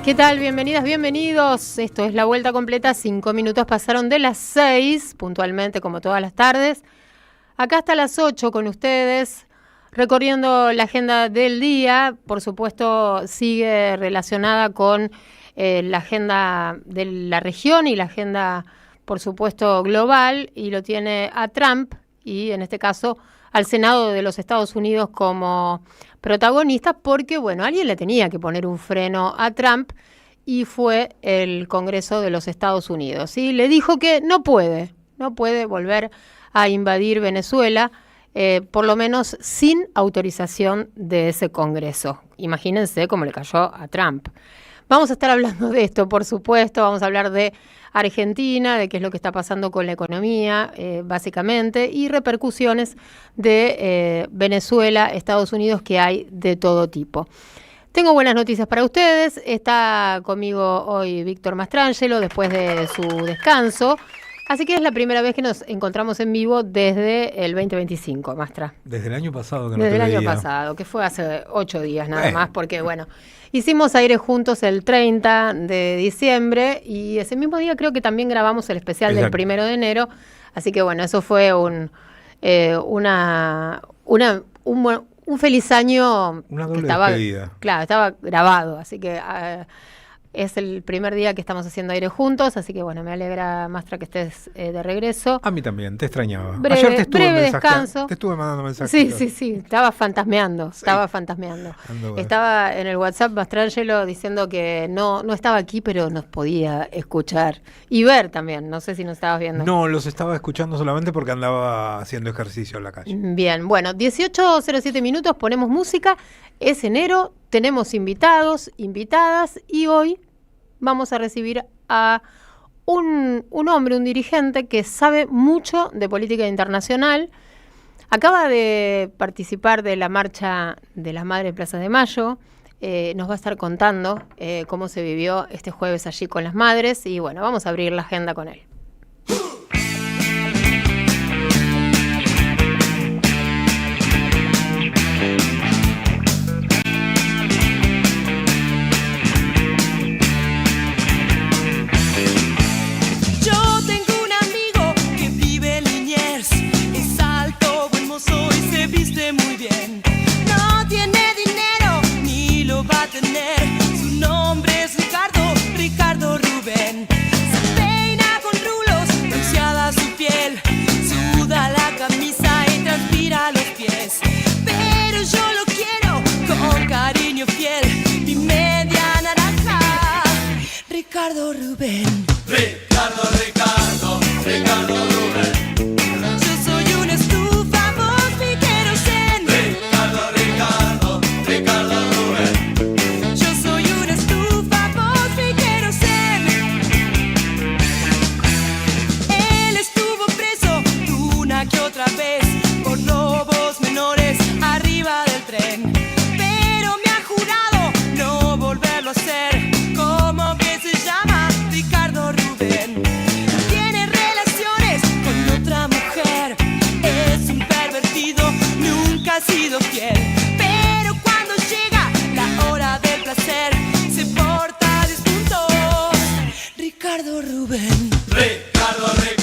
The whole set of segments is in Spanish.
¿Qué tal? Bienvenidas, bienvenidos. Esto es La Vuelta Completa. 5 minutos pasaron de las 6, puntualmente como todas las tardes. Acá hasta las 8 con ustedes, recorriendo la agenda del día. Por supuesto, sigue relacionada con la agenda de la región y la agenda, por supuesto, global. Y lo tiene a Trump y, en este caso, al Senado de los Estados Unidos como protagonistas, porque, bueno, alguien le tenía que poner un freno a Trump y fue el Congreso de los Estados Unidos. Y le dijo que no puede volver a invadir Venezuela, por lo menos sin autorización de ese Congreso. Imagínense cómo le cayó a Trump. Vamos a estar hablando de esto, por supuesto, vamos a hablar de Argentina, de qué es lo que está pasando con la economía, básicamente, y repercusiones de Venezuela, Estados Unidos, que hay de todo tipo. Tengo buenas noticias para ustedes. Está conmigo hoy Víctor Mastrangelo, después de su descanso. Así que es la primera vez que nos encontramos en vivo desde el 2025, Mastra. Desde el año pasado que no te veía. Desde el veía. año pasado, que fue hace 8 días nada más, porque bueno, hicimos aire juntos el 30 de diciembre y ese mismo día creo que también grabamos el especial del 1 de enero. Así que bueno, eso fue un feliz año. Una doble despedida. Claro, estaba grabado, así que es el primer día que estamos haciendo aire juntos, así que bueno, me alegra, Mastra, que estés de regreso. A mí también, te extrañaba. Ayer te estuve descanso. Te estuve mandando mensajes. Sí, estaba fantasmeando, Estaba en el WhatsApp Mastrangelo diciendo que no estaba aquí, pero nos podía escuchar y ver también, no sé si nos estabas viendo. No, los estaba escuchando solamente porque andaba haciendo ejercicio en la calle. Bien, bueno, 18:07 minutos, ponemos música, es enero, tenemos invitados, invitadas y hoy vamos a recibir a un hombre, un dirigente que sabe mucho de política internacional. Acaba de participar de la marcha de las Madres de Plaza de Mayo. Nos va a estar contando cómo se vivió este jueves allí con las madres. Y bueno, vamos a abrir la agenda con él. Viste muy bien, no tiene dinero ni lo va a tener. Su nombre es Ricardo Rubén. Se peina con rulos, bronceada su piel, suda la camisa y transpira los pies. Pero yo lo quiero con cariño fiel, mi media naranja. Ricardo Rubén. Ricardo Rubén. Ha sido fiel, pero cuando llega la hora del placer se porta distinto. Ricardo Rubén. Ricardo Rubén.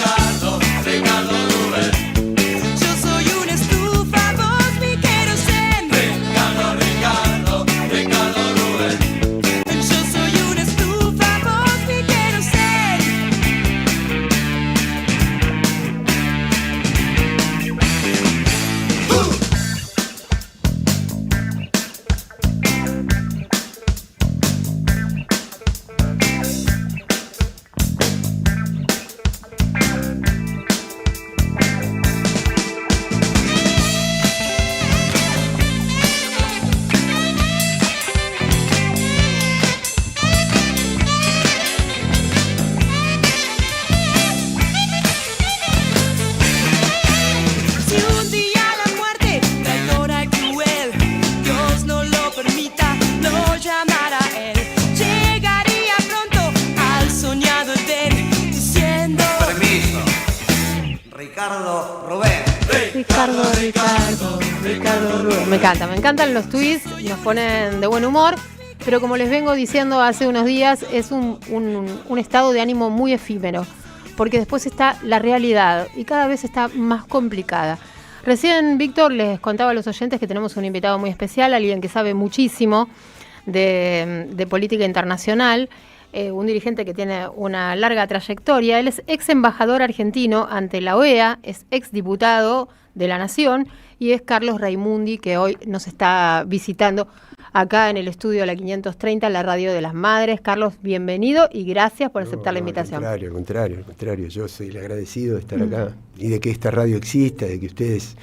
Yo soy una estufa, vos mi querosén. Ricardo Rubén. Yo soy una estufa, vos mi querosén. Ricardo Rubén. Me encantan los tweets, nos ponen de buen humor. pero como les vengo diciendo hace unos días, es un estado de ánimo muy efímero, porque después está la realidad y cada vez está más complicada. Recién, Víctor, les contaba a los oyentes que tenemos un invitado muy especial, alguien que sabe muchísimo de política internacional, un dirigente que tiene una larga trayectoria. Él es ex embajador argentino ante la OEA, es ex diputado de la Nación y es Carlos Raimundi, que hoy nos está visitando acá en el estudio de la 530, la radio de las madres. Carlos, bienvenido y gracias por aceptar la invitación. Al contrario, yo soy el agradecido de estar acá y de que esta radio exista, de que ustedes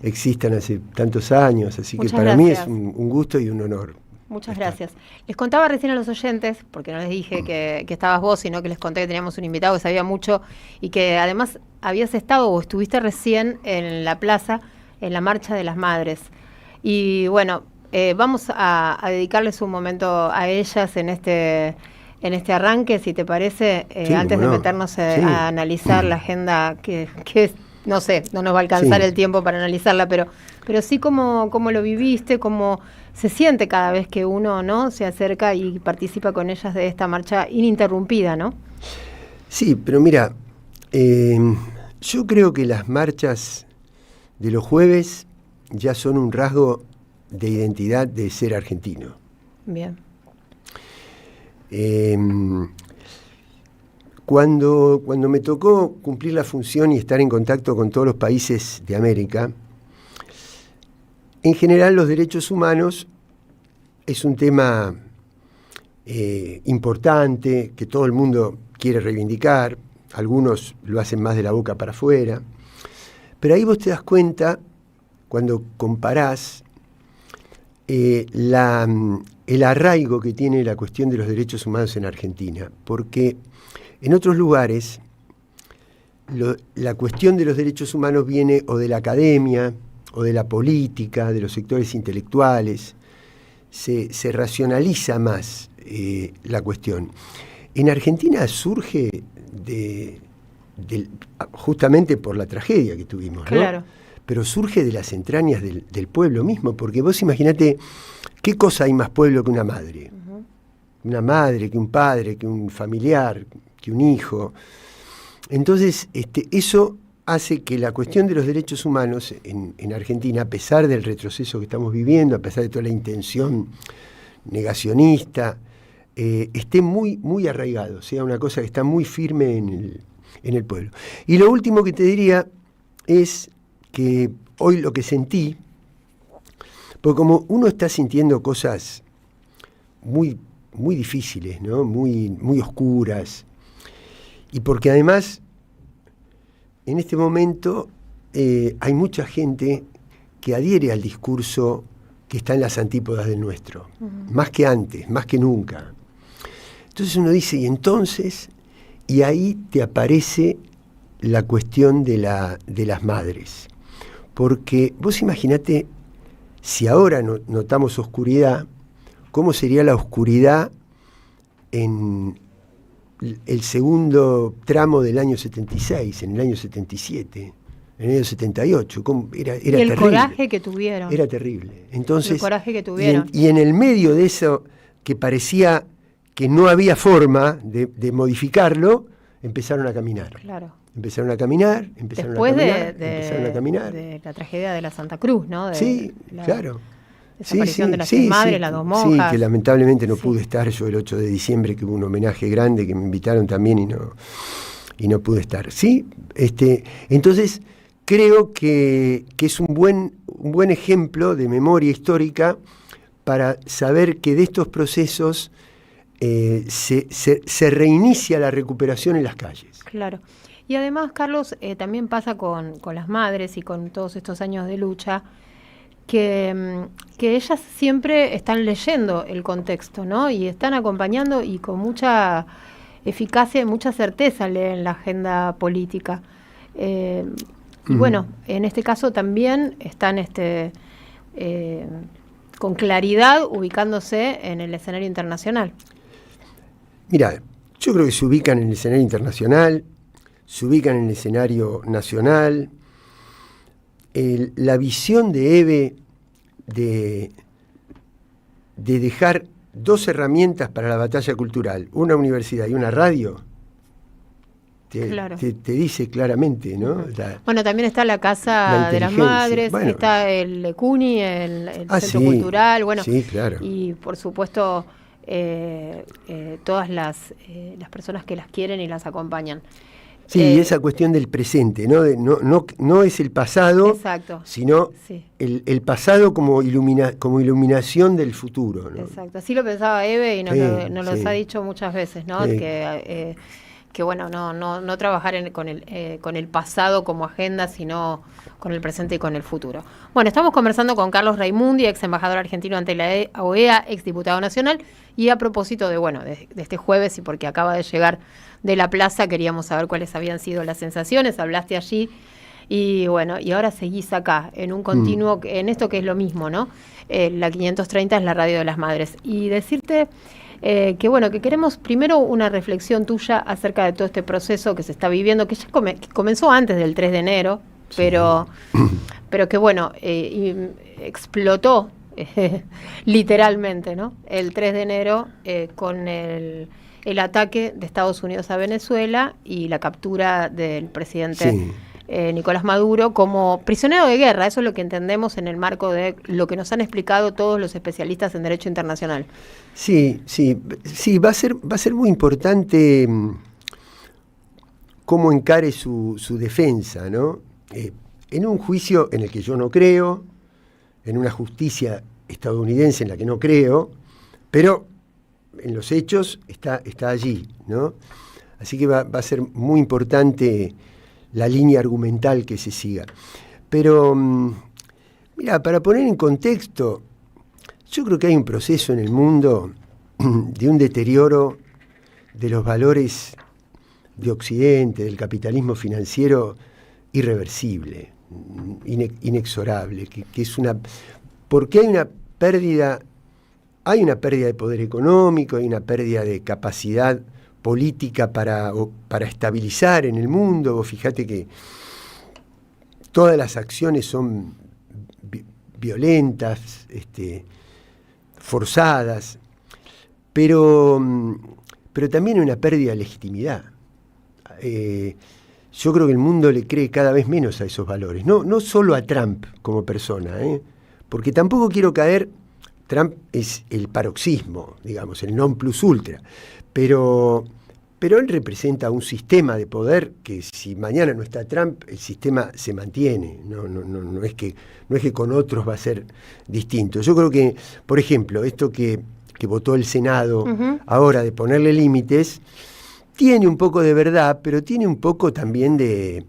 existan hace tantos años, así que para mí es un gusto y un honor. Muchas gracias. Les contaba recién a los oyentes, porque no les dije que estabas vos, sino que les conté que teníamos un invitado que sabía mucho y que además habías estado o estuviste recién en la plaza, en la Marcha de las Madres. Y bueno, vamos a dedicarles un momento a ellas en este arranque, si te parece, sí, antes de meternos a analizar la agenda que no sé, no nos va a alcanzar el tiempo para analizarla, pero sí cómo lo viviste, cómo se siente cada vez que uno, ¿no?, se acerca y participa con ellas de esta marcha ininterrumpida, ¿no? Sí, pero mira, yo creo que las marchas de los jueves ya son un rasgo de identidad de ser argentino. Bien. Cuando me tocó cumplir la función y estar en contacto con todos los países de América, en general los derechos humanos es un tema importante, que todo el mundo quiere reivindicar, algunos lo hacen más de la boca para afuera, pero ahí vos te das cuenta, cuando comparás el arraigo que tiene la cuestión de los derechos humanos en Argentina, porque en otros lugares la cuestión de los derechos humanos viene o de la academia, o de la política, de los sectores intelectuales, se racionaliza más la cuestión. En Argentina surge justamente por la tragedia que tuvimos, ¿no? Claro. Pero surge de las entrañas del pueblo mismo, porque vos imaginate, ¿qué cosa hay más pueblo que una madre? Uh-huh. Una madre, que un padre, que un familiar, que un hijo. Entonces, eso hace que la cuestión de los derechos humanos en Argentina, a pesar del retroceso que estamos viviendo, a pesar de toda la intención negacionista, esté muy, muy arraigado, sea una cosa que está muy firme en el pueblo. Y lo último que te diría es que hoy lo que sentí, porque como uno está sintiendo cosas muy, muy difíciles, ¿no?, muy, muy oscuras, y porque además en este momento hay mucha gente que adhiere al discurso que está en las antípodas del nuestro, más que antes, más que nunca. Entonces uno dice, y ahí te aparece la cuestión de las madres. Porque vos imaginate, si ahora notamos oscuridad, ¿cómo sería la oscuridad en el segundo tramo del año 76, en el año 77, en el año 78? Era y el terrible. Coraje que tuvieron. Era terrible. Entonces, el coraje que tuvieron. Y en el medio de eso, que parecía que no había forma de modificarlo, empezaron a caminar. Claro. Empezaron a caminar. Después de la tragedia de la Santa Cruz, ¿no? Sí, claro. Desaparición de las tres madres, las dos monjas. Sí, que lamentablemente no pude estar yo el 8 de diciembre, que hubo un homenaje grande, que me invitaron también y no pude estar. Sí, entonces creo que es un buen ejemplo de memoria histórica para saber que de estos procesos se reinicia la recuperación en las calles. Claro. Y además, Carlos, también pasa con las madres y con todos estos años de lucha, que ellas siempre están leyendo el contexto, ¿no? Y están acompañando y con mucha eficacia y mucha certeza leen la agenda política. Y bueno, en este caso también están con claridad ubicándose en el escenario internacional. Mira, yo creo que se ubican en el escenario internacional, se ubican en el escenario nacional. La visión de Eve de dejar 2 herramientas para la batalla cultural, una universidad y una radio, Claro. te dice claramente, ¿no? Bueno, también está la Casa de las inteligencia. Madres, Bueno. está el CUNY, el Centro sí, Cultural, bueno, sí, claro. y por supuesto todas las personas que las quieren y las acompañan. Sí, esa cuestión del presente, ¿no? No es el pasado, Exacto. sino Sí. el pasado como iluminación del futuro, ¿no? Exacto, así lo pensaba Eve y nos, Sí, nos los sí. ha dicho muchas veces, ¿no? Sí. Que bueno, no trabajar con el pasado como agenda, sino con el presente y con el futuro. Bueno, estamos conversando con Carlos Raimundi, ex embajador argentino ante la OEA, ex diputado nacional, y a propósito de este jueves, y porque acaba de llegar de la plaza, queríamos saber cuáles habían sido las sensaciones, hablaste allí, y bueno, y ahora seguís acá, en un continuo, en esto que es lo mismo, ¿no? La 530 es la radio de las madres. Y decirte que bueno, que queremos primero una reflexión tuya acerca de todo este proceso que se está viviendo, que ya que comenzó antes del 3 de enero, pero que bueno, explotó literalmente, ¿no? El 3 de enero con el ataque de Estados Unidos a Venezuela y la captura del presidente Nicolás Maduro como prisionero de guerra. Eso es lo que entendemos en el marco de lo que nos han explicado todos los especialistas en derecho internacional. Sí, va a ser muy importante cómo encare su defensa, ¿no? En un juicio en el que yo no creo, en una justicia estadounidense en la que no creo, pero en los hechos está allí, ¿no? Así que va a ser muy importante la línea argumental que se siga. Pero, mira, para poner en contexto, yo creo que hay un proceso en el mundo de un deterioro de los valores de Occidente, del capitalismo financiero irreversible, inexorable, que es porque hay una pérdida de poder económico, hay una pérdida de capacidad política para estabilizar en el mundo. Vos fíjate que todas las acciones son violentas, forzadas, pero también hay una pérdida de legitimidad. Yo creo que el mundo le cree cada vez menos a esos valores, no solo a Trump como persona, porque tampoco quiero caer. Trump es el paroxismo, digamos, el non plus ultra, pero él representa un sistema de poder que si mañana no está Trump, el sistema se mantiene, no es que con otros va a ser distinto. Yo creo que, por ejemplo, esto que votó el Senado ahora de ponerle límites, tiene un poco de verdad, pero tiene un poco también de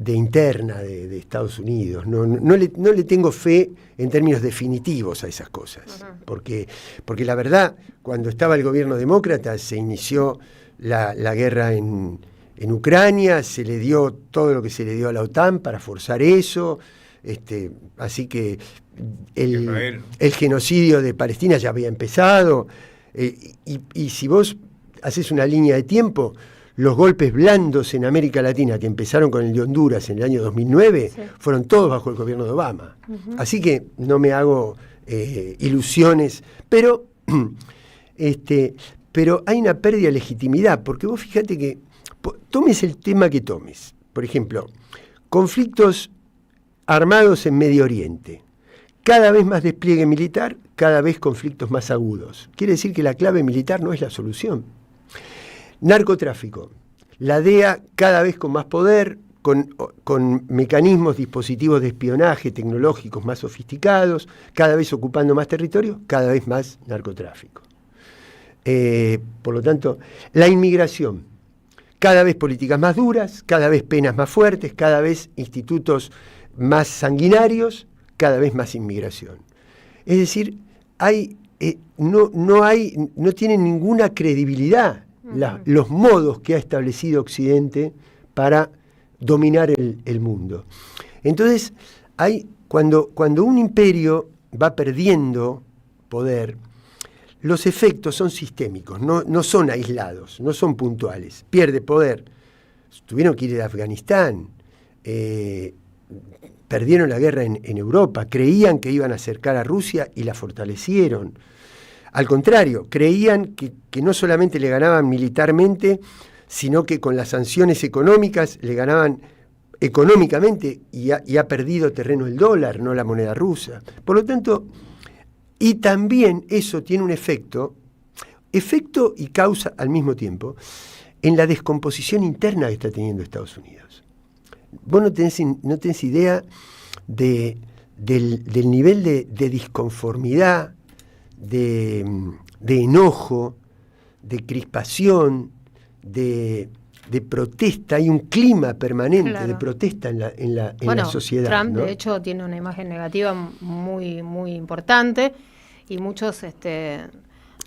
interna de Estados Unidos. No le tengo fe en términos definitivos a esas cosas, porque la verdad, cuando estaba el gobierno demócrata, se inició la guerra en Ucrania, se le dio todo lo que se le dio a la OTAN para forzar eso, así que el genocidio de Palestina ya había empezado, y si vos haces una línea de tiempo, los golpes blandos en América Latina que empezaron con el de Honduras en el año 2009 fueron todos bajo el gobierno de Obama. Así que no me hago ilusiones, pero hay una pérdida de legitimidad, porque vos fíjate que tomes el tema que tomes. Por ejemplo, conflictos armados en Medio Oriente. Cada vez más despliegue militar, cada vez conflictos más agudos. Quiere decir que la clave militar no es la solución. Narcotráfico. La DEA cada vez con más poder, con mecanismos, dispositivos de espionaje tecnológicos más sofisticados, cada vez ocupando más territorio, cada vez más narcotráfico. Por lo tanto, la inmigración. Cada vez políticas más duras, cada vez penas más fuertes, cada vez institutos más sanguinarios, cada vez más inmigración. Es decir, no tienen ninguna credibilidad los modos que ha establecido Occidente para dominar el mundo. Entonces, cuando un imperio va perdiendo poder, los efectos son sistémicos, no son aislados, no son puntuales. Pierde poder. Tuvieron que ir de Afganistán, perdieron la guerra en Europa, creían que iban a acercar a Rusia y la fortalecieron. Al contrario, creían que no solamente le ganaban militarmente, sino que con las sanciones económicas le ganaban económicamente y ha perdido terreno el dólar, no la moneda rusa. Por lo tanto, y también eso tiene un efecto y causa al mismo tiempo, en la descomposición interna que está teniendo Estados Unidos. Vos no tenés idea del nivel de disconformidad, de enojo, de crispación, de protesta. Hay un clima permanente de protesta en la sociedad. Trump, ¿no? de hecho, tiene una imagen negativa muy, muy importante, y muchos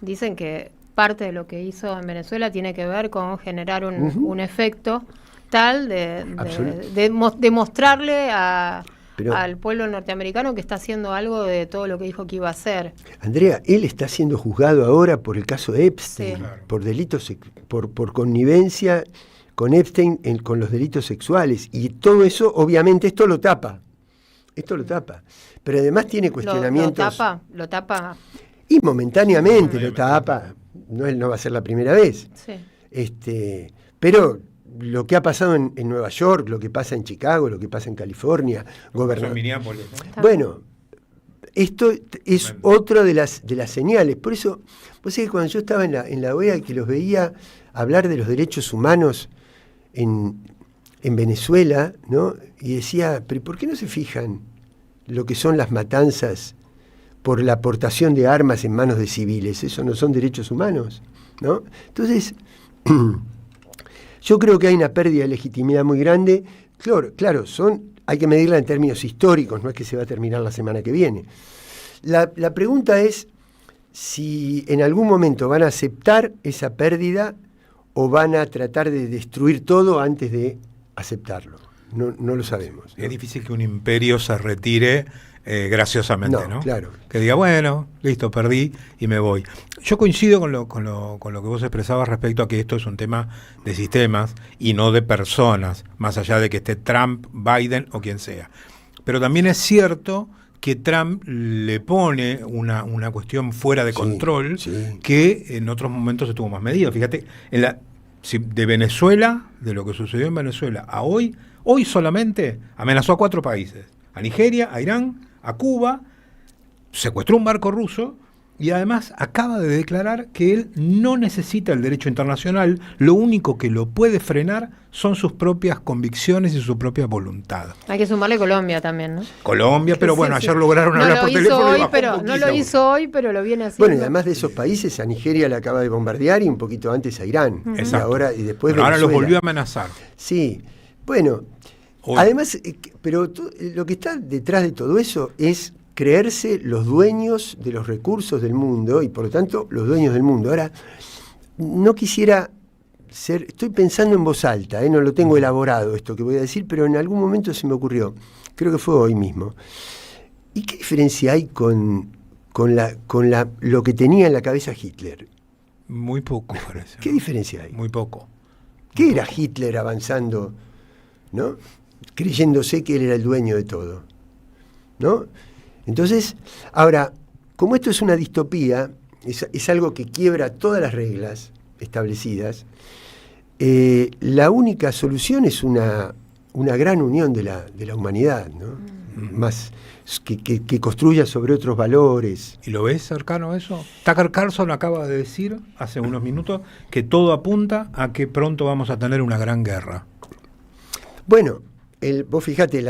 dicen que parte de lo que hizo en Venezuela tiene que ver con generar un efecto tal de mostrarle al pueblo norteamericano que está haciendo algo de todo lo que dijo que iba a hacer. Andrea, él está siendo juzgado ahora por el caso de Epstein, Sí. por delitos, por connivencia con Epstein con los delitos sexuales, y todo eso, obviamente, esto lo tapa, pero además tiene cuestionamientos. Lo tapa. Y momentáneamente lo tapa, no va a ser la primera vez. Sí. Pero lo que ha pasado en Nueva York, lo que pasa en Chicago, lo que pasa en California, En Minneapolis, ¿no? Bueno, esto es otra de las señales. Por eso, vos sabés que cuando yo estaba en la OEA y que los veía hablar de los derechos humanos en Venezuela, ¿no? Y decía, pero ¿por qué no se fijan lo que son las matanzas por la aportación de armas en manos de civiles? ¿Eso no son derechos humanos? ¿No? Entonces, yo creo que hay una pérdida de legitimidad muy grande. Claro, hay que medirla en términos históricos, no es que se va a terminar la semana que viene. La pregunta es si en algún momento van a aceptar esa pérdida o van a tratar de destruir todo antes de aceptarlo. No lo sabemos, ¿no? Es difícil que un imperio se retire graciosamente, ¿no? Claro. Que diga, bueno, listo, perdí y me voy. Yo coincido con lo que vos expresabas respecto a que esto es un tema de sistemas y no de personas, más allá de que esté Trump, Biden o quien sea. Pero también es cierto que Trump le pone una cuestión fuera de control que en otros momentos estuvo más medida. Fíjate, de Venezuela, de lo que sucedió en Venezuela a hoy solamente amenazó a 4 países: a Nigeria, a Irán, a Cuba, secuestró un barco ruso y además acaba de declarar que él no necesita el derecho internacional, lo único que lo puede frenar son sus propias convicciones y su propia voluntad. Hay que sumarle Colombia también, ¿no? Colombia, pero bueno, Sí. ayer lograron hablar por teléfono y bajó un poquito. No lo hizo hoy, pero lo viene haciendo. Bueno, y además de esos países, a Nigeria le acaba de bombardear y un poquito antes a Irán. Exacto. Y después Pero ahora los Venezuela. volvió a amenazar. Sí, bueno, Hoy. además, pero lo que está detrás de todo eso es creerse los dueños de los recursos del mundo y por lo tanto los dueños del mundo. Ahora, no quisiera estoy pensando en voz alta, no lo tengo elaborado esto que voy a decir, pero en algún momento se me ocurrió, creo que fue hoy mismo. ¿Y qué diferencia hay con lo que tenía en la cabeza Hitler? Muy poco, parece. ¿Qué diferencia hay? Muy poco. ¿Qué era Hitler avanzando, ¿no? Creyéndose que él era el dueño de todo, ¿no? Entonces, ahora, como esto es una distopía, es algo que quiebra todas las reglas establecidas, la única solución es una gran unión de la humanidad, ¿no? Más que construya sobre otros valores. ¿Y lo ves cercano a eso? Tucker Carlson acaba de decir hace unos minutos que todo apunta a que pronto vamos a tener una gran guerra. Bueno, vos fijate,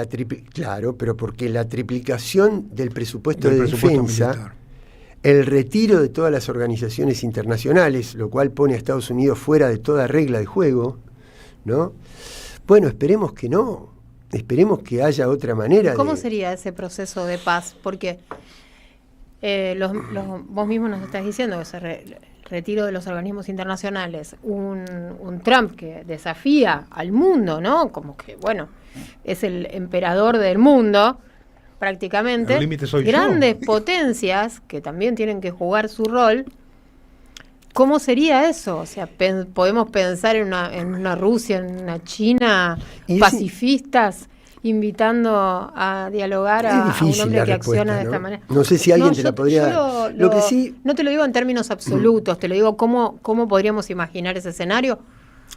claro, pero porque la triplicación del presupuesto de defensa, militar, el retiro de todas las organizaciones internacionales, lo cual pone a Estados Unidos fuera de toda regla de juego, ¿no? Bueno, esperemos que no, esperemos que haya otra manera. ¿Cómo sería ese proceso de paz? Porque vos mismo nos estás diciendo que ese retiro de los organismos internacionales, un Trump que desafía al mundo, ¿no? Como que, bueno, es el emperador del mundo, prácticamente. El límite soy grandes yo. Potencias que también tienen que jugar su rol. ¿Cómo sería eso? O sea, podemos pensar en una Rusia, en una China, pacifistas, invitando a dialogar a un hombre que acciona de esta manera. No sé si alguien te la podría dar. Lo que sí, no te lo digo en términos absolutos, te lo digo cómo podríamos imaginar ese escenario.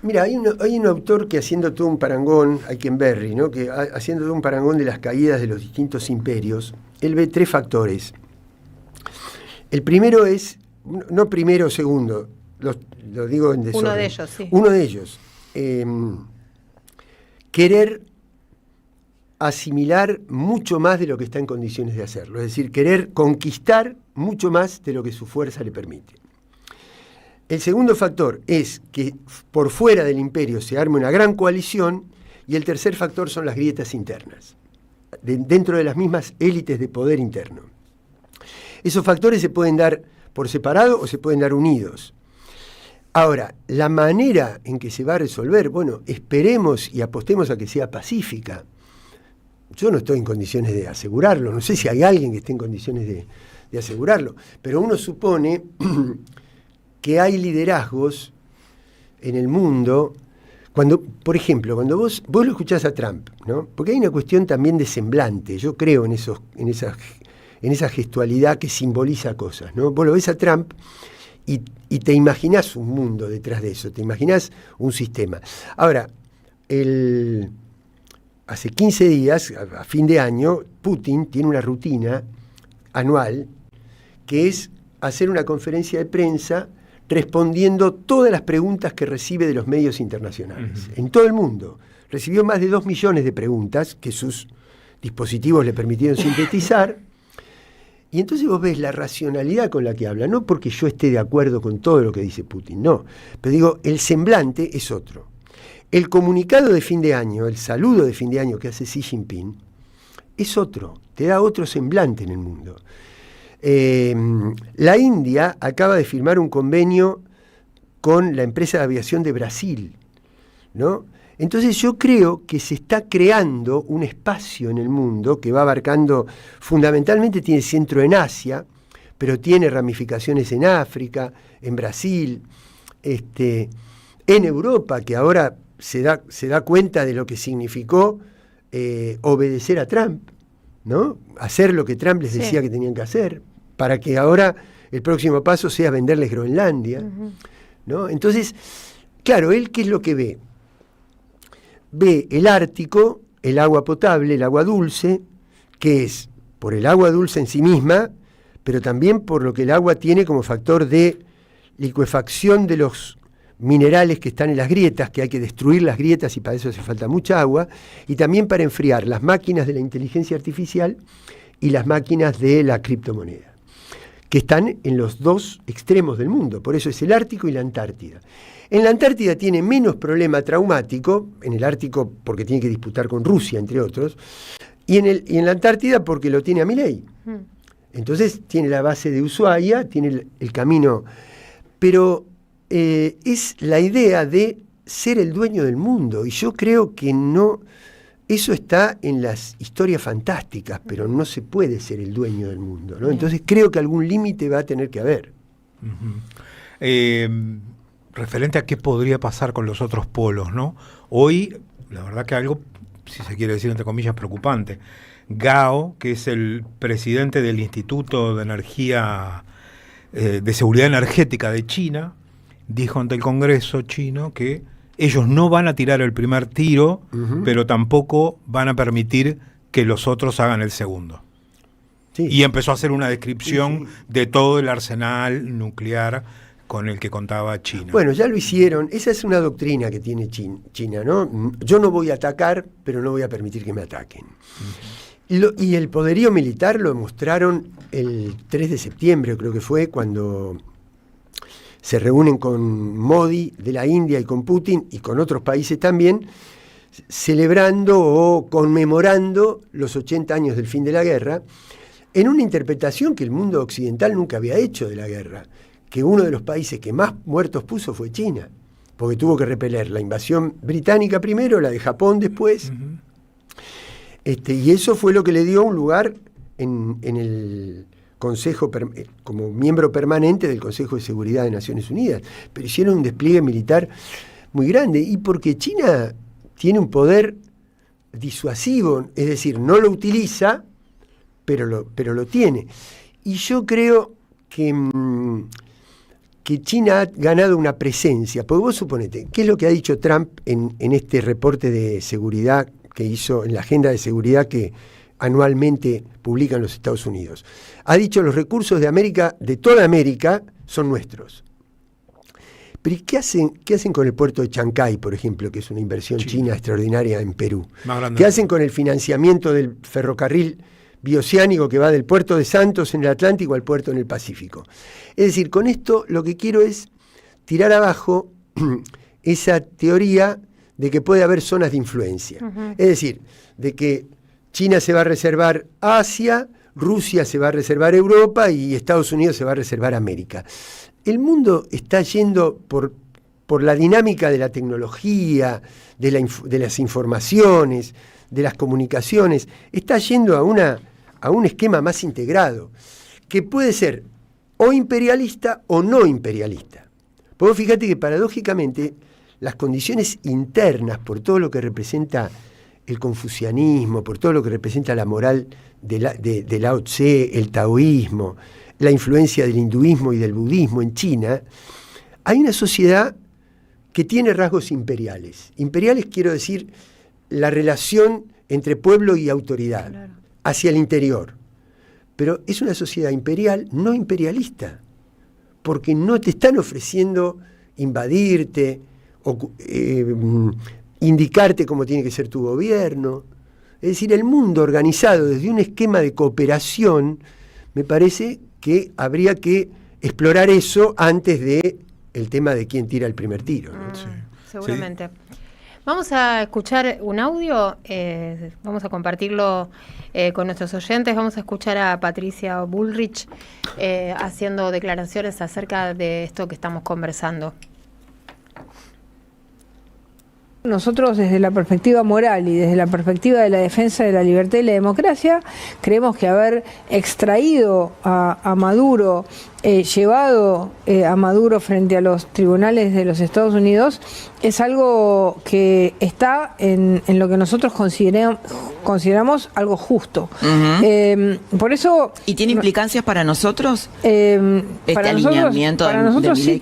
Mira, hay un autor que haciendo todo un parangón, Eikenberry, ¿no? Que haciendo todo un parangón de las caídas de los distintos imperios, él ve 3 factores. El primero es, no primero o segundo, lo digo en desorden. Uno de ellos, sí. Uno de ellos, querer asimilar mucho más de lo que está en condiciones de hacerlo, es decir, querer conquistar mucho más de lo que su fuerza le permite. El segundo factor es que por fuera del imperio se arme una gran coalición, y el tercer factor son las grietas internas, dentro de las mismas élites de poder interno. Esos factores se pueden dar por separado o se pueden dar unidos. Ahora, la manera en que se va a resolver, bueno, esperemos y apostemos a que sea pacífica. Yo no estoy en condiciones de asegurarlo, no sé si hay alguien que esté en condiciones de asegurarlo, pero uno supone que hay liderazgos en el mundo, por ejemplo, cuando vos lo escuchás a Trump, ¿no? Porque hay una cuestión también de semblante, yo creo en esa gestualidad que simboliza cosas, ¿no? Vos lo ves a Trump y te imaginás un mundo detrás de eso, te imaginás un sistema. Ahora, hace 15 días, a fin de año, Putin tiene una rutina anual que es hacer una conferencia de prensa respondiendo todas las preguntas que recibe de los medios internacionales. En todo el mundo. Recibió más de 2 millones de preguntas que sus dispositivos le permitieron sintetizar. Y entonces vos ves la racionalidad con la que habla, no porque yo esté de acuerdo con todo lo que dice Putin, no. Pero digo, el semblante es otro. El comunicado de fin de año, el saludo de fin de año que hace Xi Jinping, es otro, te da otro semblante en el mundo. La India acaba de firmar un convenio con la empresa de aviación de Brasil, ¿no? Entonces yo creo que se está creando un espacio en el mundo que va abarcando, fundamentalmente tiene centro en Asia, pero tiene ramificaciones en África, en Brasil, en Europa, que ahora se da cuenta de lo que significó obedecer a Trump, ¿no? Hacer lo que Trump les decía que tenían que hacer, para que ahora el próximo paso sea venderles Groenlandia, ¿no? Entonces, claro, él ¿qué es lo que ve? Ve el Ártico, el agua potable, el agua dulce, que es por el agua dulce en sí misma, pero también por lo que el agua tiene como factor de licuefacción de los minerales que están en las grietas, que hay que destruir las grietas y para eso hace falta mucha agua, y también para enfriar las máquinas de la inteligencia artificial y las máquinas de la criptomoneda, que están en los dos extremos del mundo. Por eso es el Ártico y la Antártida. En la Antártida tiene menos problema traumático, en el Ártico porque tiene que disputar con Rusia, entre otros, y en la Antártida porque lo tiene a Milei. Entonces tiene la base de Ushuaia, tiene el camino, pero es la idea de ser el dueño del mundo, y yo creo que no, eso está en las historias fantásticas, pero no se puede ser el dueño del mundo, ¿no? Entonces creo que algún límite va a tener que haber. Referente a qué podría pasar con los otros polos, ¿no? Hoy, la verdad que algo, si se quiere decir entre comillas, preocupante. Gao, que es el presidente del Instituto de Energía, de Seguridad Energética de China, dijo ante el Congreso chino que ellos no van a tirar el primer tiro, pero tampoco van a permitir que los otros hagan el segundo. Sí. Y empezó a hacer una descripción de todo el arsenal nuclear con el que contaba China. Bueno, ya lo hicieron. Esa es una doctrina que tiene China, ¿no? Yo no voy a atacar, pero no voy a permitir que me ataquen. Y el poderío militar lo mostraron el 3 de septiembre, creo que fue, cuando se reúnen con Modi de la India y con Putin y con otros países también, celebrando o conmemorando los 80 años del fin de la guerra, en una interpretación que el mundo occidental nunca había hecho de la guerra, que uno de los países que más muertos puso fue China, porque tuvo que repeler la invasión británica primero, la de Japón después, y eso fue lo que le dio un lugar en el Consejo, como miembro permanente del Consejo de Seguridad de Naciones Unidas, pero hicieron un despliegue militar muy grande, y porque China tiene un poder disuasivo, es decir, no lo utiliza, pero lo tiene. Y yo creo que China ha ganado una presencia, porque vos suponete, ¿qué es lo que ha dicho Trump en este reporte de seguridad que hizo, en la agenda de seguridad que anualmente publican los Estados Unidos? Ha dicho: los recursos de América, de toda América, son nuestros. Pero ¿y qué hacen con el puerto de Chancay, por ejemplo, que es una inversión china extraordinaria en Perú? ¿Qué hacen con el financiamiento del ferrocarril bioceánico que va del puerto de Santos en el Atlántico al puerto en el Pacífico? Es decir, con esto lo que quiero es tirar abajo esa teoría de que puede haber zonas de influencia. Es decir, de que China se va a reservar Asia, Rusia se va a reservar Europa y Estados Unidos se va a reservar América. El mundo está yendo por la dinámica de la tecnología, de las informaciones, de las comunicaciones, está yendo a un esquema más integrado, que puede ser o imperialista o no imperialista. Pues fíjate que paradójicamente las condiciones internas, por todo lo que representa el confucianismo, por todo lo que representa la moral de Lao Tse, el taoísmo, la influencia del hinduismo y del budismo en China, hay una sociedad que tiene rasgos imperiales. Imperiales quiero decir la relación entre pueblo y autoridad, claro, hacia el interior. Pero es una sociedad imperial, no imperialista, porque no te están ofreciendo invadirte, indicarte cómo tiene que ser tu gobierno. Es decir, el mundo organizado desde un esquema de cooperación, me parece que habría que explorar eso antes de el tema de quién tira el primer tiro, ¿no? Sí. Seguramente. Sí. Vamos a escuchar un audio, vamos a compartirlo con nuestros oyentes. Vamos a escuchar a Patricia Bullrich haciendo declaraciones acerca de esto que estamos conversando. Nosotros, desde la perspectiva moral y desde la perspectiva de la defensa de la libertad y la democracia, creemos que haber extraído a Maduro, llevado a Maduro frente a los tribunales de los Estados Unidos, es algo que está en lo que nosotros consideramos algo justo. Por eso... ¿Y tiene implicancias para nosotros? Para nosotros sí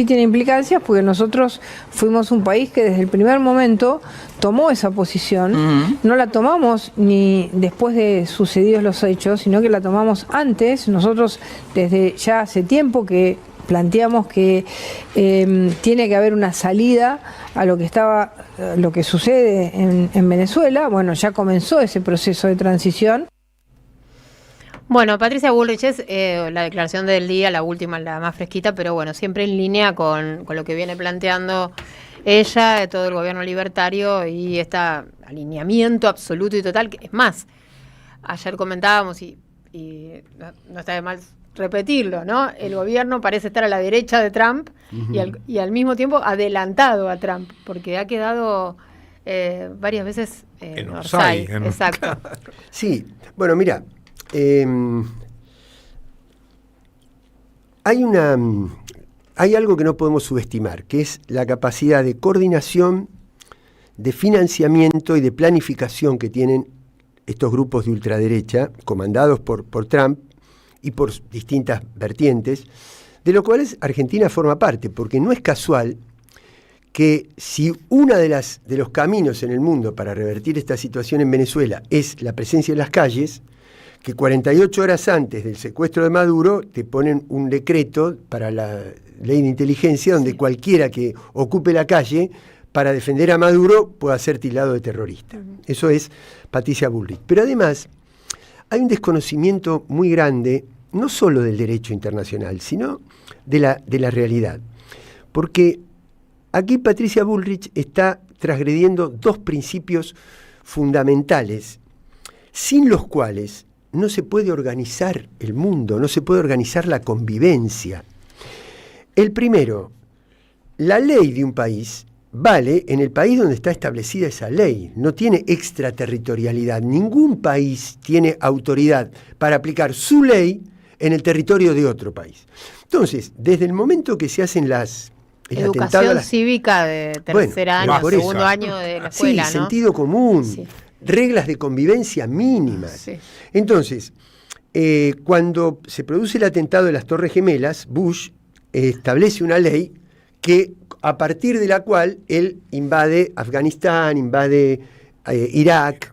tiene implicancias, porque nosotros fuimos un país que desde el primer momento tomó esa posición. No la tomamos ni después de sucedidos los hechos, sino que la tomamos antes. Nosotros desde ya hace tiempo que planteamos que tiene que haber una salida a lo que sucede en Venezuela. Bueno, ya comenzó ese proceso de transición. Bueno, Patricia Bullrich es la declaración del día, la última, la más fresquita, pero bueno, siempre en línea con lo que viene planteando ella, todo el gobierno libertario y este alineamiento absoluto y total. Que es más, ayer comentábamos y no está de mal repetirlo, ¿no? El gobierno parece estar a la derecha de Trump y al mismo tiempo adelantado a Trump, porque ha quedado varias veces en Orsay. Exacto. Sí, bueno, mira, hay algo que no podemos subestimar, que es la capacidad de coordinación, de financiamiento y de planificación que tienen estos grupos de ultraderecha, comandados por Trump y por distintas vertientes, de lo cual Argentina forma parte, porque no es casual que si uno de los caminos en el mundo para revertir esta situación en Venezuela es la presencia en las calles, que 48 horas antes del secuestro de Maduro te ponen un decreto para la ley de inteligencia donde cualquiera que ocupe la calle para defender a Maduro pueda ser tildado de terrorista. Eso es Patricia Bullrich. Pero además hay un desconocimiento muy grande, no solo del derecho internacional, sino de la realidad. Porque aquí Patricia Bullrich está transgrediendo dos principios fundamentales, sin los cuales no se puede organizar el mundo, no se puede organizar la convivencia. El primero, la ley de un país vale en el país donde está establecida esa ley, no tiene extraterritorialidad. Ningún país tiene autoridad para aplicar su ley en el territorio de otro país. Entonces, desde el momento que se hacen las Educación cívica de tercer año, segundo año de la escuela, sí, ¿no? Sentido común, reglas de convivencia mínimas. Sí. Entonces, cuando se produce el atentado de las Torres Gemelas, Bush establece una ley que a partir de la cual él invade Afganistán, invade Irak,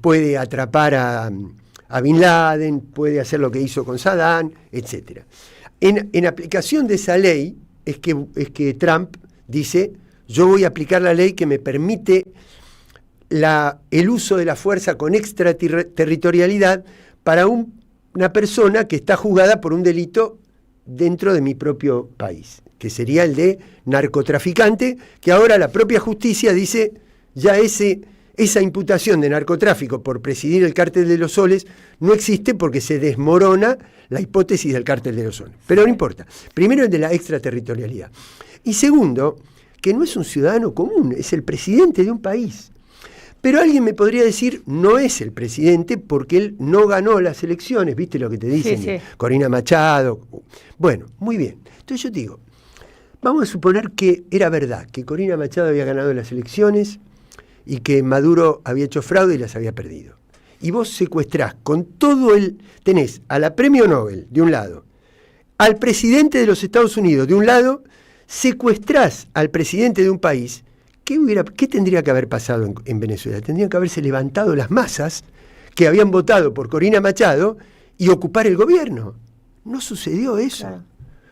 puede atrapar a Bin Laden, puede hacer lo que hizo con Saddam, etc. En aplicación de esa ley es que Trump dice, yo voy a aplicar la ley que me permite el uso de la fuerza con extraterritorialidad para una persona que está juzgada por un delito dentro de mi propio país, que sería el de narcotraficante, que ahora la propia justicia dice, ya esa imputación de narcotráfico por presidir el cártel de los soles no existe porque se desmorona la hipótesis del cártel de los soles. Pero no importa. Primero, el de la extraterritorialidad. Y segundo, que no es un ciudadano común, es el presidente de un país. Pero alguien me podría decir, no es el presidente porque él no ganó las elecciones, ¿viste lo que te dicen? Sí. Corina Machado. Bueno, muy bien. Entonces yo digo, vamos a suponer que era verdad, que Corina Machado había ganado las elecciones y que Maduro había hecho fraude y las había perdido. Y vos secuestrás con todo tenés a la premio Nobel de un lado, al presidente de los Estados Unidos de un lado, secuestrás al presidente de un país. ¿Qué tendría que haber pasado en Venezuela? Tendrían que haberse levantado las masas que habían votado por Corina Machado y ocupar el gobierno. No sucedió eso. Claro.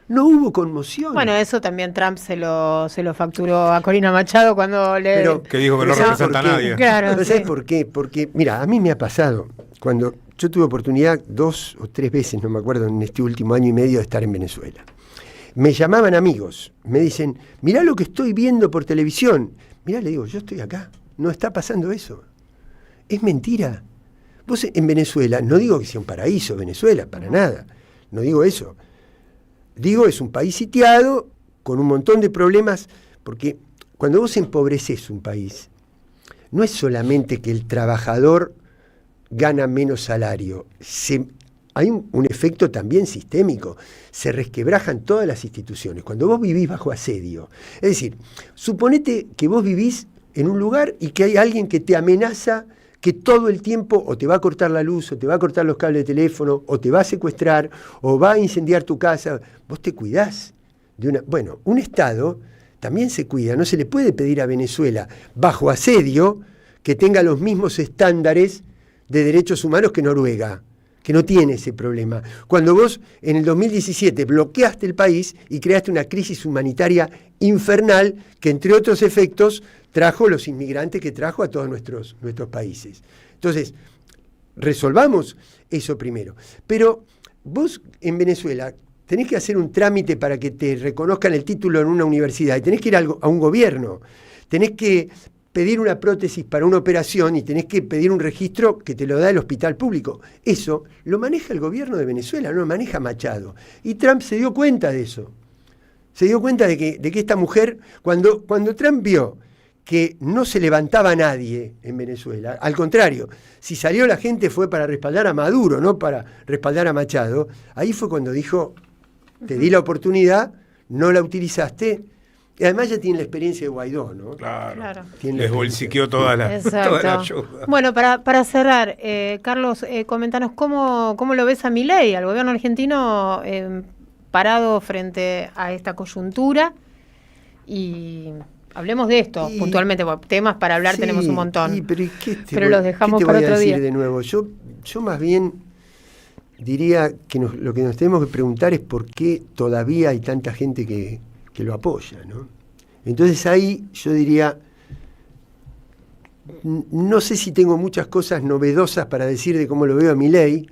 No hubo conmoción. Bueno, eso también Trump se lo facturó a Corina Machado cuando que dijo que no representa a nadie. Claro, ¿Pero sabes por qué? Porque, mira, a mí me ha pasado, cuando yo tuve oportunidad 2 o 3 veces, no me acuerdo, en este último año y medio de estar en Venezuela. Me llamaban amigos, me dicen, mirá lo que estoy viendo por televisión. Mirá, le digo, yo estoy acá, no está pasando eso. Es mentira. Vos en Venezuela, no digo que sea un paraíso Venezuela, para nada, no digo eso. Digo, es un país sitiado, con un montón de problemas, porque cuando vos empobreces un país, no es solamente que el trabajador gana menos salario, hay un efecto también sistémico, se resquebrajan todas las instituciones. Cuando vos vivís bajo asedio, es decir, suponete que vos vivís en un lugar y que hay alguien que te amenaza que todo el tiempo o te va a cortar la luz, o te va a cortar los cables de teléfono, o te va a secuestrar, o va a incendiar tu casa. Vos te cuidás Bueno, un Estado también se cuida. No se le puede pedir a Venezuela, bajo asedio, que tenga los mismos estándares de derechos humanos que Noruega, que no tiene ese problema. Cuando vos en el 2017 bloqueaste el país y creaste una crisis humanitaria infernal que, entre otros efectos, trajo los inmigrantes que trajo a todos nuestros países. Entonces, resolvamos eso primero. Pero vos en Venezuela tenés que hacer un trámite para que te reconozcan el título en una universidad y tenés que ir a un gobierno, tenés que pedir una prótesis para una operación y tenés que pedir un registro que te lo da el hospital público. Eso lo maneja el gobierno de Venezuela, no lo maneja Machado. Y Trump se dio cuenta de eso. Se dio cuenta de que esta mujer, cuando Trump vio que no se levantaba nadie en Venezuela, al contrario, si salió la gente fue para respaldar a Maduro, no para respaldar a Machado, ahí fue cuando dijo, te di la oportunidad, no la utilizaste. Y además ya tiene la experiencia de Guaidó, ¿no? Claro. Les bolsiqueó toda la ayuda. Bueno, para cerrar, Carlos, comentanos cómo lo ves a Milei, al gobierno argentino parado frente a esta coyuntura. Y hablemos de esto puntualmente, porque temas para hablar tenemos un montón. Pero los dejamos para otro día. De nuevo? Yo más bien diría que lo que nos tenemos que preguntar es por qué todavía hay tanta gente que lo apoya, ¿no? Entonces ahí yo diría, no sé si tengo muchas cosas novedosas para decir de cómo lo veo a Milei.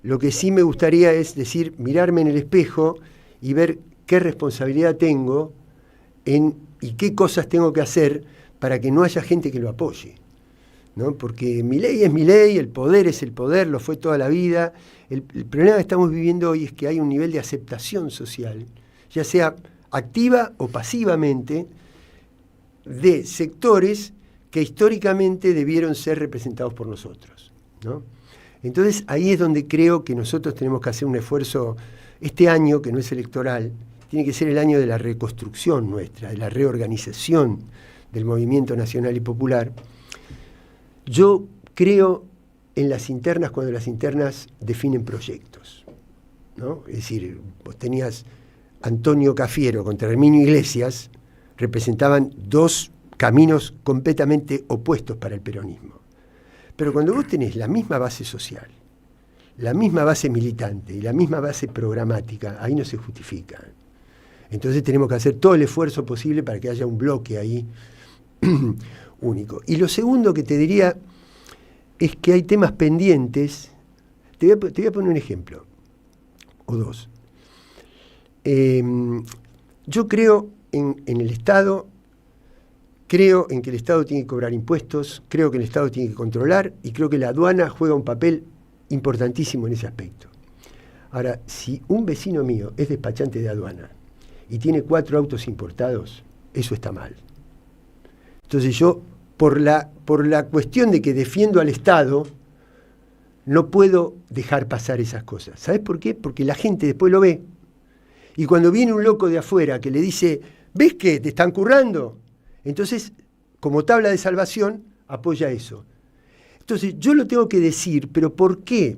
Lo que sí me gustaría es mirarme en el espejo y ver qué responsabilidad tengo y qué cosas tengo que hacer para que no haya gente que lo apoye, ¿no? Porque Milei es Milei, el poder es el poder, lo fue toda la vida. El problema que estamos viviendo hoy es que hay un nivel de aceptación social, ya sea activa o pasivamente, de sectores que históricamente debieron ser representados por nosotros, ¿no? Entonces ahí es donde creo que nosotros tenemos que hacer un esfuerzo este año, que no es electoral, tiene que ser el año de la reconstrucción nuestra, de la reorganización del movimiento nacional y popular. Yo creo en las internas cuando las internas definen proyectos, ¿no? Es decir, vos tenías Antonio Cafiero contra Herminio Iglesias, representaban dos caminos completamente opuestos para el peronismo. Pero cuando vos tenés la misma base social, la misma base militante y la misma base programática, ahí no se justifica. Entonces tenemos que hacer todo el esfuerzo posible para que haya un bloque ahí único. Y lo segundo que te diría es que hay temas pendientes. Te voy a poner un ejemplo, o dos. Yo creo en el Estado, creo en que el Estado tiene que cobrar impuestos, creo que el Estado tiene que controlar y creo que la aduana juega un papel importantísimo en ese aspecto. Ahora, si un vecino mío es despachante de aduana y tiene 4 autos importados, eso está mal. Entonces yo, por la cuestión de que defiendo al Estado, no puedo dejar pasar esas cosas. ¿Sabes por qué? Porque la gente después lo ve. Y cuando viene un loco de afuera que le dice, ¿ves que te están currando? Entonces, como tabla de salvación, apoya eso. Entonces, yo lo tengo que decir, ¿pero por qué?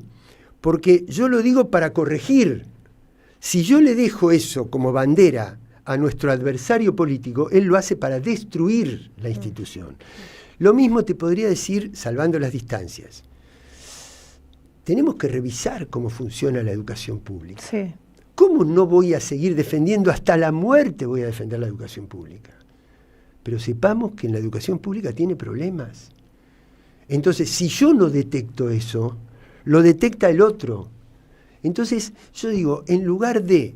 Porque yo lo digo para corregir. Si yo le dejo eso como bandera a nuestro adversario político, él lo hace para destruir la institución. Lo mismo te podría decir, salvando las distancias. Tenemos que revisar cómo funciona la educación pública. Sí. ¿Cómo no voy a seguir defendiendo hasta la muerte? Voy a defender la educación pública. Pero sepamos que en la educación pública tiene problemas. Entonces, si yo no detecto eso, lo detecta el otro. Entonces, yo digo, en lugar de...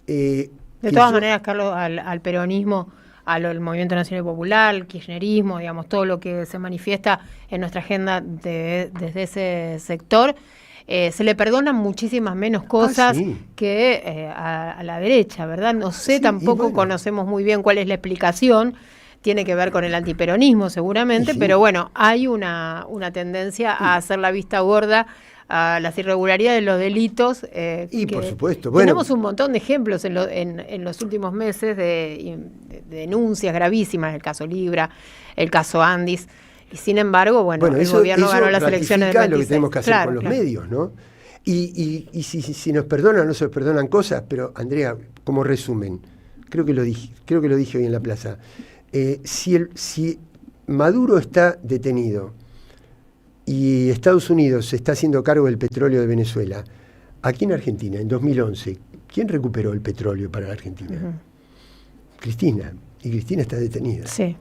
de todas maneras, Carlos, al peronismo, al Movimiento Nacional Popular, al kirchnerismo, digamos, todo lo que se manifiesta en nuestra agenda desde ese sector, se le perdonan muchísimas menos cosas que a la derecha, ¿verdad? No sé, tampoco conocemos muy bien cuál es la explicación. Tiene que ver con el antiperonismo seguramente, pero bueno, hay una tendencia a hacer la vista gorda a las irregularidades de los delitos. Y por supuesto. Tenemos un montón de ejemplos en los últimos meses de denuncias gravísimas, el caso Libra, el caso Andis, y sin embargo, bueno el gobierno ganó las elecciones del 26. Lo que tenemos que hacer con los medios, ¿no? Y si nos perdonan o no se nos perdonan cosas, pero Andrea, como resumen, creo que lo dije hoy en la plaza. Si Maduro está detenido y Estados Unidos se está haciendo cargo del petróleo de Venezuela, aquí en Argentina, en 2011, ¿quién recuperó el petróleo para la Argentina? Cristina. Y Cristina está detenida. Sí.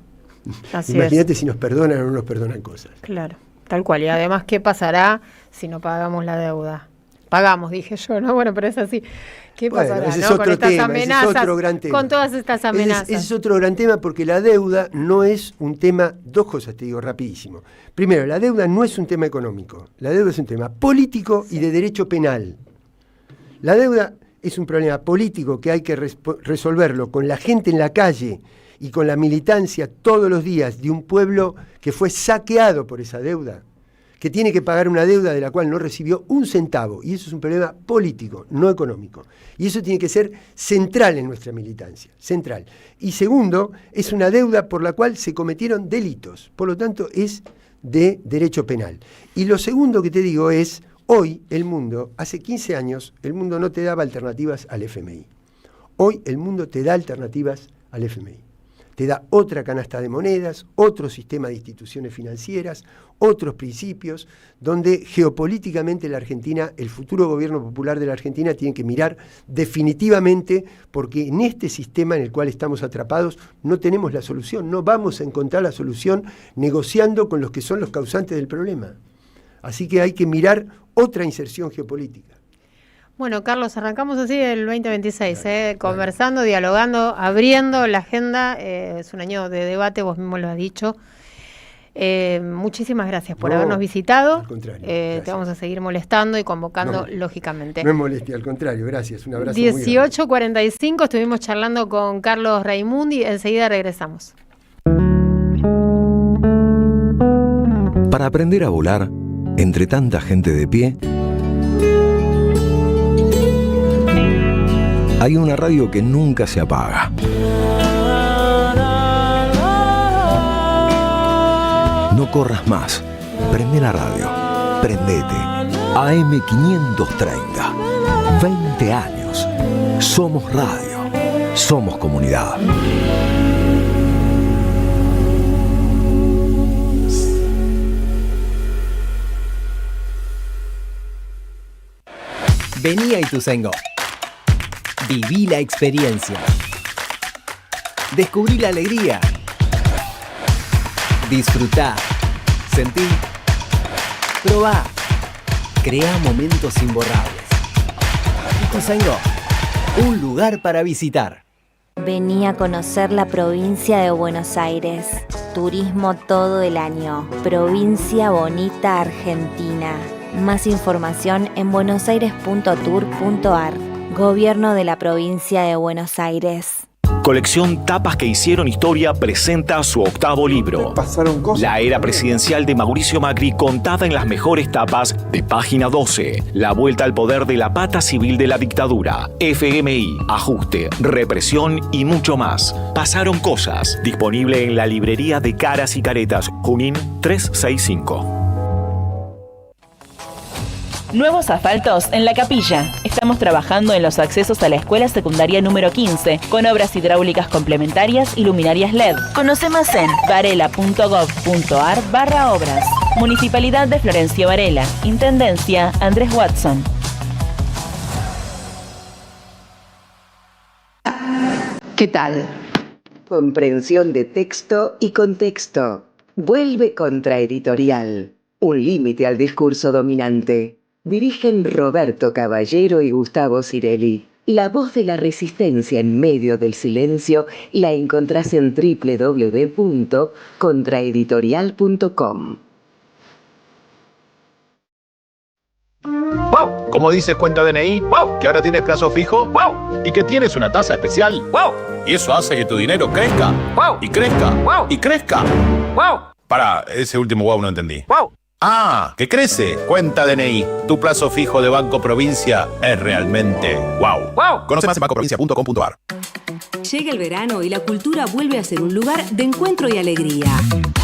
Imagínate si nos perdonan o no nos perdonan cosas. Claro, tal cual. Y además, ¿qué pasará si no pagamos la deuda? Pagamos, dije yo, ¿no? Bueno, pero es así. ¿Qué pasará, ese es ¿no? otro Con estas tema, amenazas, ese es otro gran tema. con todas estas amenazas. Ese es otro gran tema porque la deuda no es un tema, dos cosas te digo rapidísimo. Primero, la deuda no es un tema económico, la deuda es un tema político y de derecho penal. La deuda es un problema político que hay que resolverlo con la gente en la calle y con la militancia todos los días de un pueblo que fue saqueado por esa deuda, que tiene que pagar una deuda de la cual no recibió un centavo, y eso es un problema político, no económico. Y eso tiene que ser central en nuestra militancia, central. Y segundo, es una deuda por la cual se cometieron delitos, por lo tanto es de derecho penal. Y lo segundo que te digo es, hoy el mundo, hace 15 años, el mundo no te daba alternativas al FMI. Hoy el mundo te da alternativas al FMI. Te da otra canasta de monedas, otro sistema de instituciones financieras, otros principios, donde geopolíticamente la Argentina, el futuro gobierno popular de la Argentina tiene que mirar definitivamente, porque en este sistema en el cual estamos atrapados no tenemos la solución, no vamos a encontrar la solución negociando con los que son los causantes del problema. Así que hay que mirar otra inserción geopolítica. Bueno, Carlos, arrancamos así el 2026, conversando, dialogando, abriendo la agenda. Es un año de debate, vos mismo lo has dicho. Muchísimas gracias por habernos visitado. Al contrario. Te vamos a seguir molestando y convocando, lógicamente. No es molestia, al contrario, gracias. Un abrazo. 18:45, estuvimos charlando con Carlos Raimundi. Enseguida regresamos. Para aprender a volar, entre tanta gente de pie, hay una radio que nunca se apaga. No corras más. Prende la radio. Prendete. AM530. 20 años. Somos radio. Somos comunidad. Vení a Ituzaingó. Viví la experiencia. Descubrí la alegría. Disfrutá. Sentí. Probá. Crea momentos imborrables. Ituzaingó. Un lugar para visitar. Vení a conocer la provincia de Buenos Aires. Turismo todo el año. Provincia Bonita, Argentina. Más información en buenosaires.tour.ar. Gobierno de la provincia de Buenos Aires. Colección Tapas que hicieron historia presenta su 8º libro. La era presidencial de Mauricio Macri contada en las mejores tapas de Página 12. La vuelta al poder de la pata civil de la dictadura. FMI, ajuste, represión y mucho más. Pasaron cosas. Disponible en la librería de Caras y Caretas, Junín 365. Nuevos asfaltos en La Capilla. Estamos trabajando en los accesos a la escuela secundaria número 15, con obras hidráulicas complementarias y luminarias LED. Conoce más en varela.gov.ar/obras. Municipalidad de Florencio Varela. Intendencia Andrés Watson. ¿Qué tal? Comprensión de texto y contexto. Vuelve Contraeditorial. Un límite al discurso dominante. Dirigen Roberto Caballero y Gustavo Cirelli. La voz de la resistencia en medio del silencio la encontrás en www.contraeditorial.com. ¡Wow! Como dice cuenta DNI, ¡wow! Que ahora tienes plazo fijo, ¡wow! Y que tienes una tasa especial, ¡wow! Y eso hace que tu dinero crezca, ¡wow! Y crezca, ¡wow! Y crezca, ¡wow! Para, ese último wow no entendí. ¡Wow! ¡Ah! ¡Que crece! Cuenta DNI. Tu plazo fijo de Banco Provincia es realmente wow. ¡Wow! Conoce más en bancoprovincia.com.ar. Llega el verano y la cultura vuelve a ser un lugar de encuentro y alegría.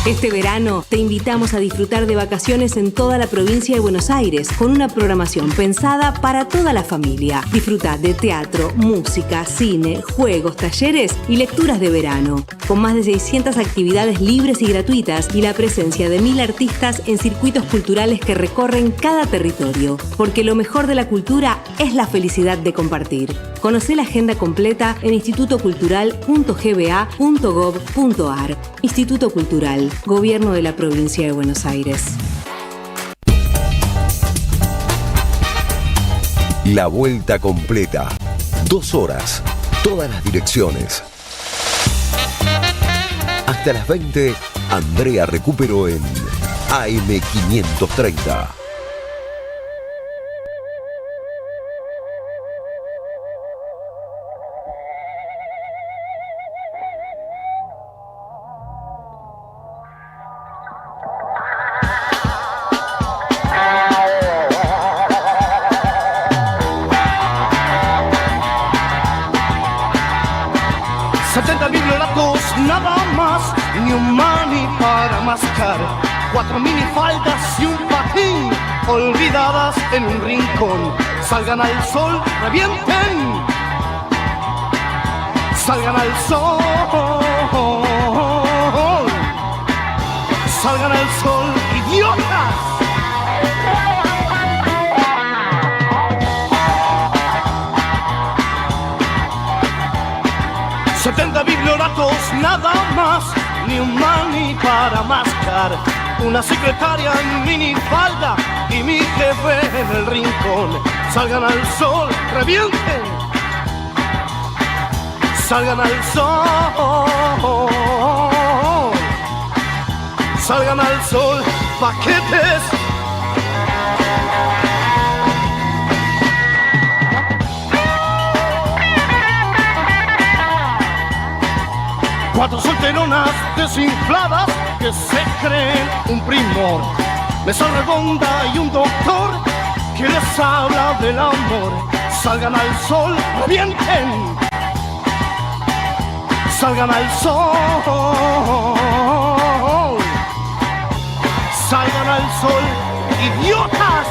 Este verano te invitamos a disfrutar de vacaciones en toda la provincia de Buenos Aires con una programación pensada para toda la familia. Disfruta de teatro, música, cine, juegos, talleres y lecturas de verano. Con más de 600 actividades libres y gratuitas y la presencia de 1000 artistas en circuitos culturales que recorren cada territorio. Porque lo mejor de la cultura es la felicidad de compartir. Conocé la agenda completa en institutocultural.gba.gov.ar. Instituto Cultural, Gobierno de la Provincia de Buenos Aires. La vuelta completa. 2 horas. Todas las direcciones. Hasta las 20, Andrea Recupero en AM530. Nada más, ni un mani para mascar. 4 minifaldas y un patín olvidadas en un rincón. Salgan al sol, revienten. Salgan al sol. Salgan al sol, idiotas. Biblioratos, nada más, ni un mani para mascar. Una secretaria en minifalda y mi jefe en el rincón. Salgan al sol, revienten. Salgan al sol. Salgan al sol, paquetes. Cuatro solteronas desinfladas que se creen un primor. Mesa redonda y un doctor que les habla del amor. salgan al sol, revienten. Salgan al sol, salgan al sol, idiotas.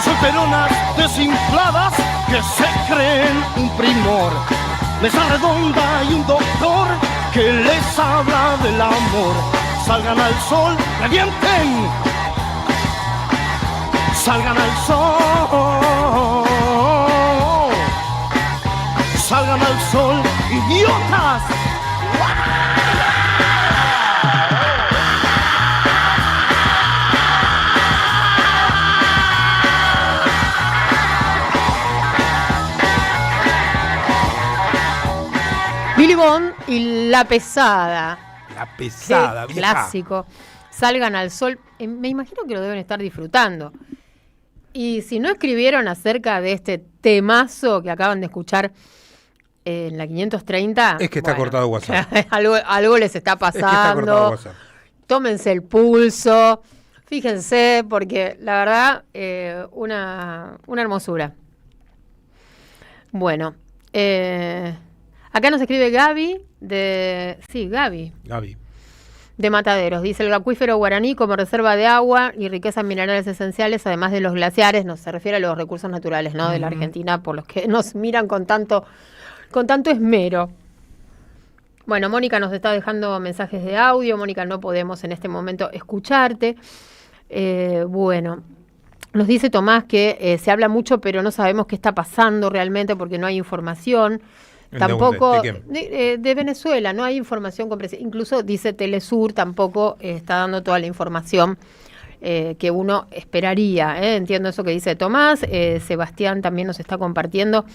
Solteronas desinfladas que se creen un primor, mesa redonda y un doctor que les habla del amor. Salgan al sol, revienten. Salgan al sol, salgan al sol, idiotas. Billy Bond y La Pesada. La Pesada, vieja. Clásico. Salgan al sol. Me imagino que lo deben estar disfrutando. Y si no escribieron acerca de este temazo que acaban de escuchar en la 530... Es que está cortado WhatsApp. algo les está pasando. Es que está cortado WhatsApp. Tómense el pulso. Fíjense, porque la verdad, una hermosura. Bueno, acá nos escribe Gaby Gaby. De Mataderos. Dice: el acuífero guaraní como reserva de agua y riquezas minerales esenciales, además de los glaciares. No se refiere a los recursos naturales, ¿no? De la Argentina, por los que nos miran con tanto esmero. Bueno, Mónica nos está dejando mensajes de audio. Mónica, no podemos en este momento escucharte. Bueno, nos dice Tomás que se habla mucho, pero no sabemos qué está pasando realmente porque no hay información. Tampoco de Venezuela, no hay información con precisión. Incluso dice Telesur, tampoco está dando toda la información que uno esperaría. Entiendo eso que dice Tomás. Sebastián también nos está compartiendo.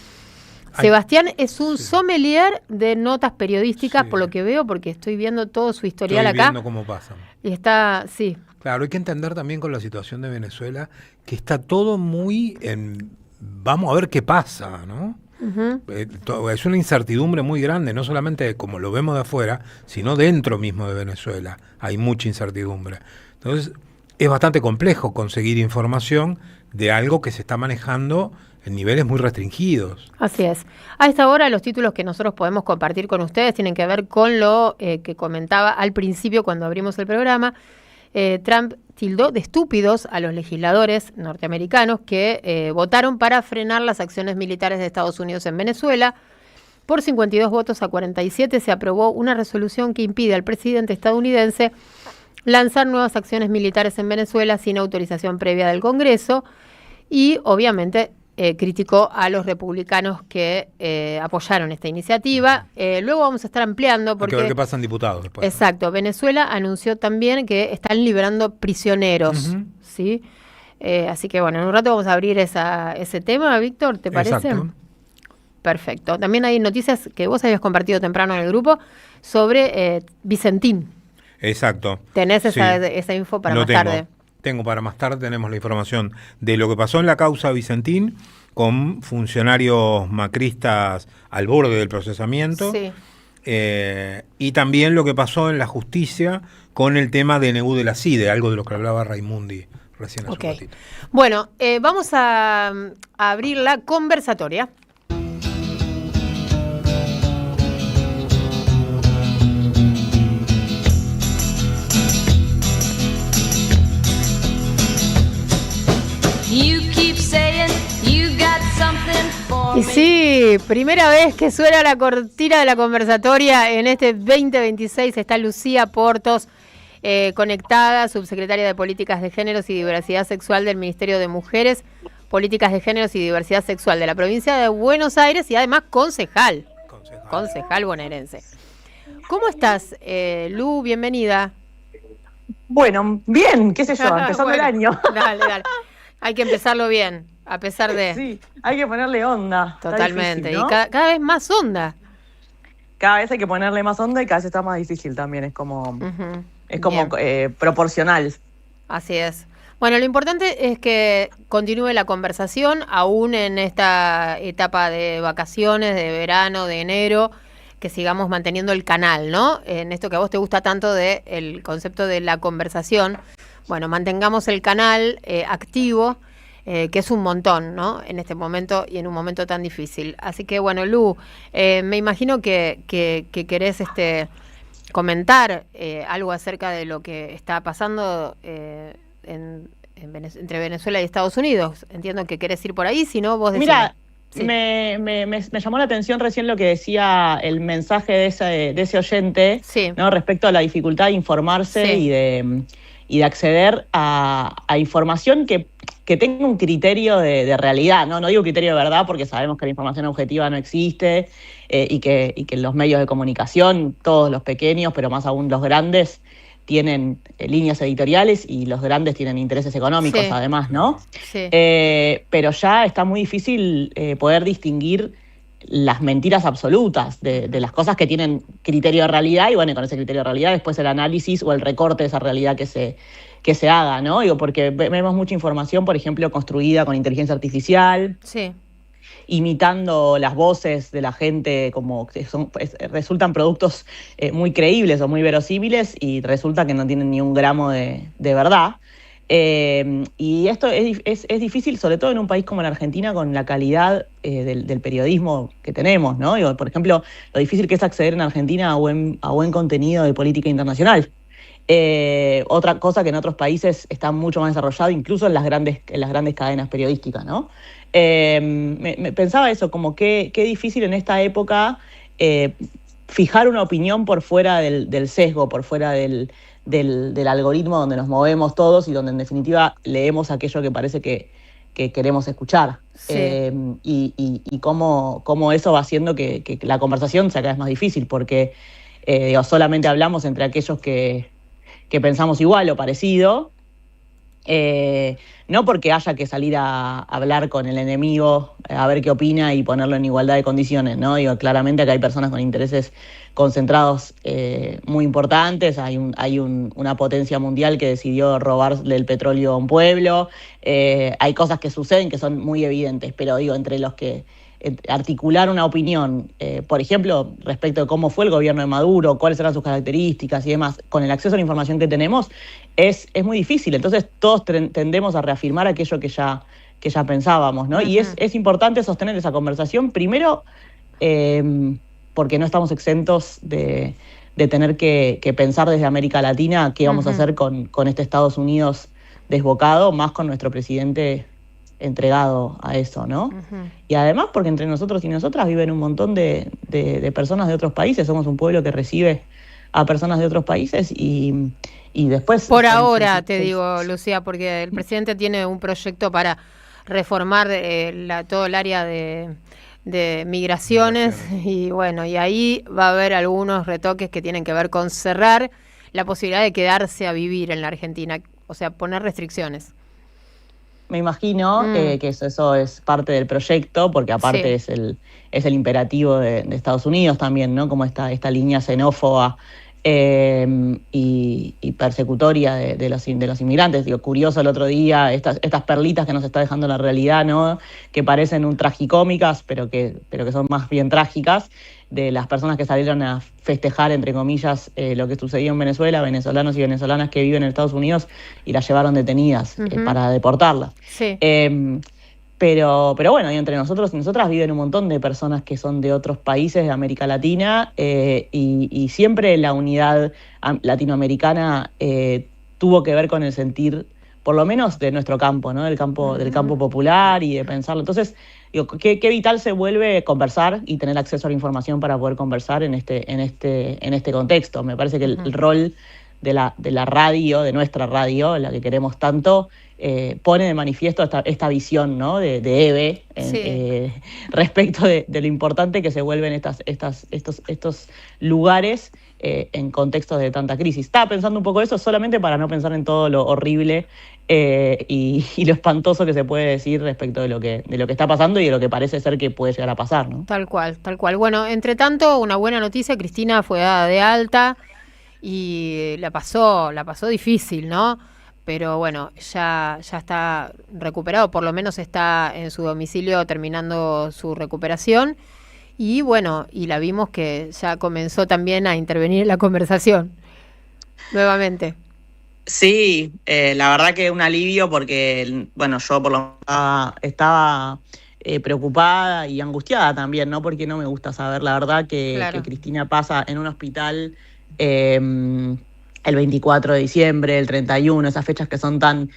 Sebastián es un sommelier de notas periodísticas, por lo que veo, porque estoy viendo todo su historial acá. Estoy viendo cómo pasan. Y está, sí. Claro, hay que entender también con la situación de Venezuela que está todo muy en... Vamos a ver qué pasa, ¿no? Es una incertidumbre muy grande, no solamente como lo vemos de afuera, sino dentro mismo de Venezuela hay mucha incertidumbre. Entonces es bastante complejo conseguir información de algo que se está manejando en niveles muy restringidos. Así es. A esta hora los títulos que nosotros podemos compartir con ustedes tienen que ver con lo que comentaba al principio cuando abrimos el programa. Trump tildó de estúpidos a los legisladores norteamericanos que votaron para frenar las acciones militares de Estados Unidos en Venezuela. Por 52 votos a 47 se aprobó una resolución que impide al presidente estadounidense lanzar nuevas acciones militares en Venezuela sin autorización previa del Congreso y obviamente criticó a los republicanos que apoyaron esta iniciativa. Luego vamos a estar ampliando porque... Hay que ver qué pasa en diputados después. Exacto. Venezuela anunció también que están liberando prisioneros, ¿sí? Así que bueno, en un rato vamos a abrir ese tema, Víctor, ¿te parece? Exacto. Perfecto. También hay noticias que vos habías compartido temprano en el grupo sobre Vicentín. Exacto. ¿Tenés esa info para más tarde? Tengo para más tarde, tenemos la información de lo que pasó en la causa Vicentín con funcionarios macristas al borde del procesamiento. Sí. Y también lo que pasó en la justicia con el tema de DNU de la CIDE, algo de lo que hablaba Raimundi recién hace un ratito. Bueno, vamos a abrir la conversatoria. Y sí, primera vez que suena la cortina de la conversatoria en este 2026. Está Lucía Portos conectada, subsecretaria de Políticas de Géneros y Diversidad Sexual del Ministerio de Mujeres, Políticas de Géneros y Diversidad Sexual de la provincia de Buenos Aires y además concejal bonaerense. ¿Cómo estás, Lu? Bienvenida. Bueno, bien, qué sé yo, empezando el año. Dale. Hay que empezarlo bien, a pesar de... Sí, hay que ponerle onda. Totalmente, difícil, ¿no? Y cada vez más onda. Cada vez hay que ponerle más onda y cada vez está más difícil también, es como proporcional. Así es. Bueno, lo importante es que continúe la conversación, aún en esta etapa de vacaciones, de verano, de enero, que sigamos manteniendo el canal, ¿no? En esto que a vos te gusta tanto del concepto de la conversación. Bueno, mantengamos el canal activo, que es un montón, ¿no? En este momento y en un momento tan difícil. Así que, bueno, Lu, me imagino que querés comentar algo acerca de lo que está pasando entre Venezuela y Estados Unidos. Entiendo que querés ir por ahí, si no, vos decís. Mira, sí. me llamó la atención recién lo que decía el mensaje de ese oyente, sí, ¿no? Respecto a la dificultad de informarse, sí, y de acceder a información que tenga un criterio de realidad, ¿no? No digo criterio de verdad porque sabemos que la información objetiva no existe y que los medios de comunicación, todos los pequeños, pero más aún los grandes, tienen líneas editoriales y los grandes tienen intereses económicos, sí, además, ¿no? Sí. Pero ya está muy difícil poder distinguir las mentiras absolutas de las cosas que tienen criterio de realidad y, bueno, con ese criterio de realidad después el análisis o el recorte de esa realidad que se haga, ¿no? Digo, porque vemos mucha información, por ejemplo, construida con inteligencia artificial, sí, imitando las voces de la gente, como que resultan productos muy creíbles o muy verosímiles y resulta que no tienen ni un gramo de verdad. Y esto es difícil, sobre todo en un país como la Argentina, con la calidad del periodismo que tenemos, ¿no? Digo, por ejemplo, lo difícil que es acceder en Argentina a buen contenido de política internacional. Otra cosa que en otros países está mucho más desarrollado, incluso en las grandes cadenas periodísticas, ¿no? Me pensaba eso, como qué difícil en esta época fijar una opinión por fuera del sesgo, por fuera del algoritmo donde nos movemos todos y donde en definitiva leemos aquello que parece que queremos escuchar. Sí. Y cómo eso va haciendo que la conversación sea cada vez más difícil, porque solamente hablamos entre aquellos que pensamos igual o parecido, no porque haya que salir a hablar con el enemigo, a ver qué opina y ponerlo en igualdad de condiciones, ¿no? Digo, claramente acá hay personas con intereses concentrados muy importantes, hay una potencia mundial que decidió robarle el petróleo a un pueblo, hay cosas que suceden que son muy evidentes, pero digo, entre los que articular una opinión, por ejemplo, respecto de cómo fue el gobierno de Maduro, cuáles eran sus características y demás, con el acceso a la información que tenemos, es muy difícil. Entonces todos tendemos a reafirmar aquello que ya pensábamos, ¿no? Uh-huh. Y es importante sostener esa conversación, primero porque no estamos exentos de tener que pensar desde América Latina qué vamos, uh-huh, a hacer con este Estados Unidos desbocado, más con nuestro presidente entregado a eso, ¿no? Uh-huh. Y además porque entre nosotros y nosotras viven un montón de personas de otros países, somos un pueblo que recibe a personas de otros países y después... Por ahora, te digo, Lucía, porque el presidente tiene un proyecto para reformar todo el área de migraciones y bueno, y ahí va a haber algunos retoques que tienen que ver con cerrar la posibilidad de quedarse a vivir en la Argentina, o sea, poner restricciones. Me imagino que eso es parte del proyecto, porque aparte sí, es el imperativo de Estados Unidos también, ¿no? Como esta línea xenófoba y persecutoria de los inmigrantes. Digo, curioso el otro día, estas perlitas que nos está dejando la realidad, ¿no? Que parecen un tragicómicas, pero que son más bien trágicas, de las personas que salieron a festejar, entre comillas, lo que sucedió en Venezuela, venezolanos y venezolanas que viven en Estados Unidos, y las llevaron detenidas, uh-huh, para deportarlas. Sí. Pero bueno, y entre nosotros y nosotras viven un montón de personas que son de otros países de América Latina, y siempre la unidad latinoamericana tuvo que ver con el sentir, por lo menos de nuestro campo, ¿no? Del campo popular y de pensarlo. Entonces, digo, qué vital se vuelve conversar y tener acceso a la información para poder conversar en este contexto. Me parece que el rol de la radio, de nuestra radio, la que queremos tanto, pone de manifiesto esta visión, ¿no? de Eve respecto de lo importante que se vuelven estos lugares en contextos de tanta crisis. Estaba pensando un poco eso solamente para no pensar en todo lo horrible y lo espantoso que se puede decir respecto de lo que está pasando y de lo que parece ser que puede llegar a pasar, ¿no? Tal cual. Bueno, entre tanto, una buena noticia, Cristina fue dada de alta y la pasó difícil, ¿no? Pero bueno, ya está recuperado, por lo menos está en su domicilio terminando su recuperación. Y bueno, y la vimos que ya comenzó también a intervenir en la conversación, nuevamente. Sí, la verdad que un alivio porque, bueno, yo por lo menos estaba preocupada y angustiada también, ¿no? Porque no me gusta saber, la verdad, que Cristina pasa en un hospital el 24 de diciembre, el 31, esas fechas que son tan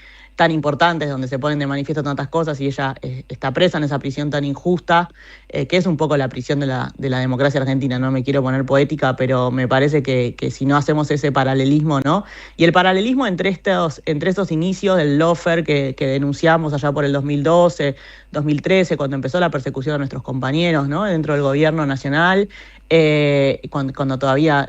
importantes, donde se ponen de manifiesto tantas cosas, y ella está presa en esa prisión tan injusta, que es un poco la prisión de la democracia argentina. No me quiero poner poética, pero me parece que si no hacemos ese paralelismo, ¿no? Y el paralelismo entre estos inicios del lawfare que denunciamos allá por el 2012, 2013, cuando empezó la persecución de nuestros compañeros, ¿no? Dentro del gobierno nacional, cuando todavía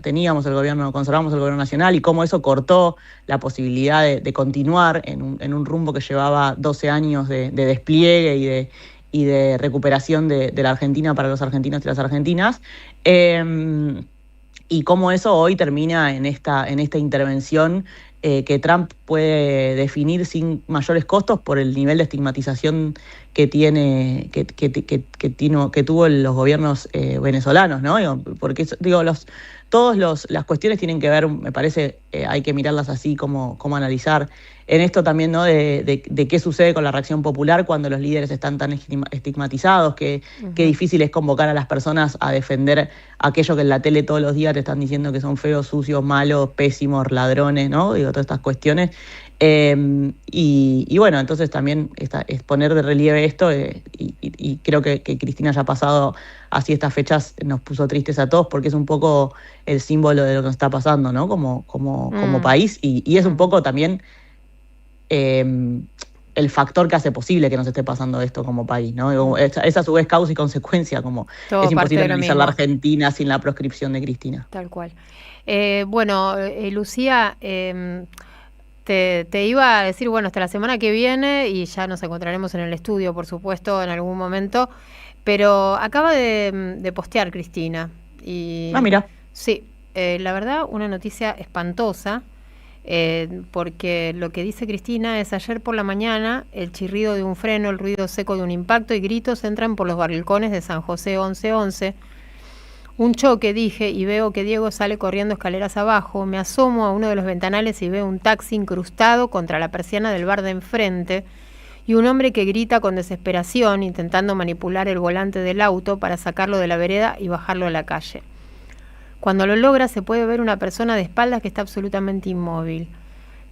conservábamos el gobierno nacional, y cómo eso cortó la posibilidad de continuar en un rumbo que llevaba 12 años de despliegue y de recuperación de la Argentina para los argentinos y las argentinas, y cómo eso hoy termina en esta intervención que Trump puede definir sin mayores costos por el nivel de estigmatización que tuvo los gobiernos venezolanos, ¿no? Porque las cuestiones tienen que ver, me parece, hay que mirarlas así como analizar en esto también, ¿no? De qué sucede con la reacción popular cuando los líderes están tan estigmatizados, qué difícil es convocar a las personas a defender aquello que en la tele todos los días te están diciendo que son feos, sucios, malos, pésimos, ladrones, ¿no? Digo, todas estas cuestiones. Y bueno, entonces también es poner de relieve esto, y creo que Cristina haya pasado así estas fechas nos puso tristes a todos, porque es un poco el símbolo de lo que nos está pasando, ¿no? Como país, y es un poco también el factor que hace posible que nos esté pasando esto como país, ¿no? Es a su vez causa y consecuencia, como todo es imposible analizar la Argentina sin la proscripción de Cristina. Tal cual. Bueno, Lucía, te iba a decir, bueno, hasta la semana que viene, y ya nos encontraremos en el estudio, por supuesto, en algún momento, pero acaba de postear Cristina. Mira. Sí, la verdad, una noticia espantosa, porque lo que dice Cristina es: ayer por la mañana el chirrido de un freno, el ruido seco de un impacto y gritos entran por los balcones de San José 1111. Un choque, dije, y veo que Diego sale corriendo escaleras abajo. Me asomo a uno de los ventanales y veo un taxi incrustado contra la persiana del bar de enfrente y un hombre que grita con desesperación intentando manipular el volante del auto para sacarlo de la vereda y bajarlo a la calle. Cuando lo logra se puede ver una persona de espaldas que está absolutamente inmóvil.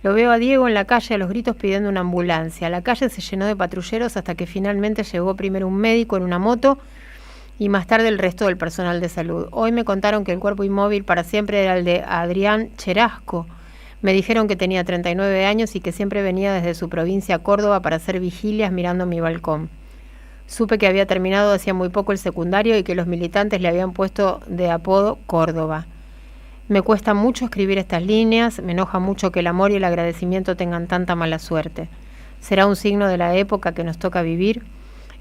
Lo veo a Diego en la calle a los gritos pidiendo una ambulancia. La calle se llenó de patrulleros hasta que finalmente llegó primero un médico en una moto y más tarde el resto del personal de salud. Hoy me contaron que el cuerpo inmóvil para siempre era el de Adrián Cherasco. Me dijeron que tenía 39 años y que siempre venía desde su provincia Córdoba para hacer vigilias mirando mi balcón. Supe que había terminado hacía muy poco el secundario y que los militantes le habían puesto de apodo Córdoba. Me cuesta mucho escribir estas líneas, me enoja mucho que el amor y el agradecimiento tengan tanta mala suerte. ¿Será un signo de la época que nos toca vivir?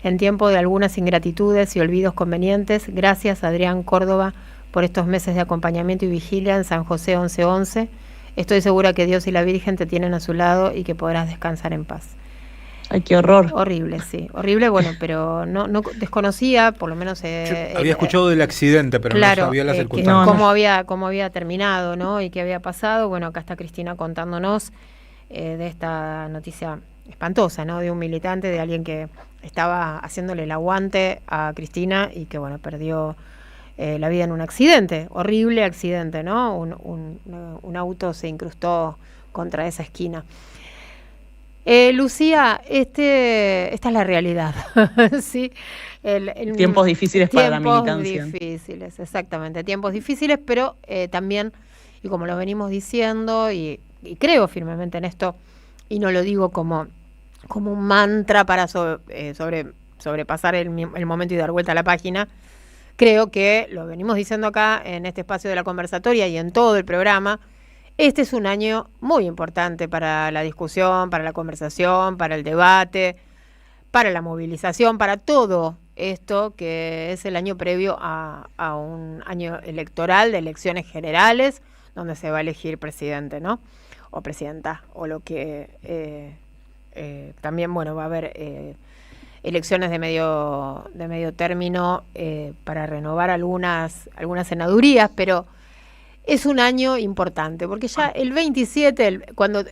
En tiempo de algunas ingratitudes y olvidos convenientes, gracias Adrián Córdoba por estos meses de acompañamiento y vigilia en San José 1111. Estoy segura que Dios y la Virgen te tienen a su lado y que podrás descansar en paz. Ay, qué horror. Horrible, sí. Horrible, bueno, pero no desconocía, por lo menos... había escuchado del accidente, pero claro, no sabía las circunstancias. Cómo había terminado, ¿no? Y qué había pasado. Bueno, acá está Cristina contándonos de esta noticia espantosa, ¿no? De un militante, de alguien que estaba haciéndole el aguante a Cristina y que, bueno, perdió la vida en un accidente, horrible accidente, ¿no? Un auto se incrustó contra esa esquina. Lucía, esta es la realidad. ¿Sí? Tiempos difíciles para la militancia. Tiempos difíciles, exactamente. Tiempos difíciles, pero también y como lo venimos diciendo, y creo firmemente en esto, y no lo digo como un mantra para sobrepasar el momento y dar vuelta a la página. Creo que, lo venimos diciendo acá en este espacio de la conversatoria y en todo el programa, este es un año muy importante para la discusión, para la conversación, para el debate, para la movilización, para todo esto que es el año previo a un año electoral, de elecciones generales, donde se va a elegir presidente, ¿no? O presidenta, o lo que también, bueno, va a haber elecciones de medio término para renovar algunas senadurías, pero es un año importante, porque ya el 27, cuando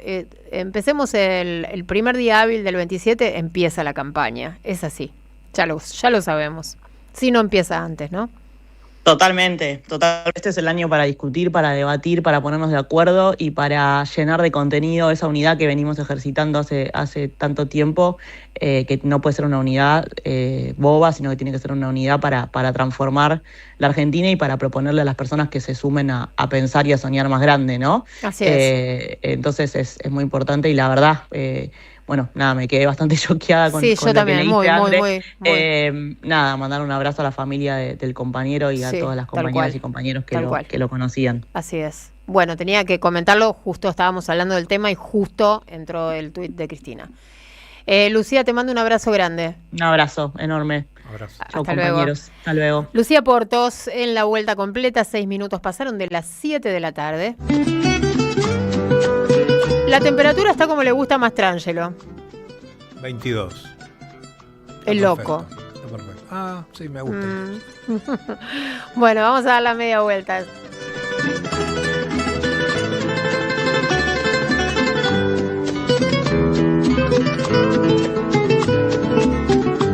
empecemos el primer día hábil del 27, empieza la campaña, es así, ya lo sabemos, si no empieza antes, ¿no? Totalmente. Este es el año para discutir, para debatir, para ponernos de acuerdo y para llenar de contenido esa unidad que venimos ejercitando hace tanto tiempo, que no puede ser una unidad boba, sino que tiene que ser una unidad para transformar la Argentina y para proponerle a las personas que se sumen a pensar y a soñar más grande, ¿no? Así es. Entonces es muy importante y la verdad... bueno, nada, me quedé bastante choqueada con yo lo también, que leíste antes. Muy. Nada, mandar un abrazo a la familia del compañero y a todas las compañeras y compañeros que lo conocían. Así es. Bueno, tenía que comentarlo, justo estábamos hablando del tema y justo entró el tuit de Cristina. Lucía, te mando un abrazo grande. Un abrazo enorme. Chau, compañeros. Hasta luego. Lucía Portos en La Vuelta Completa, 6 minutos pasaron de las 7 de la tarde. La temperatura está como le gusta a Mastrangelo. 22. El loco. Está perfecto. Ah, sí, me gusta. Bueno, vamos a dar la media vuelta.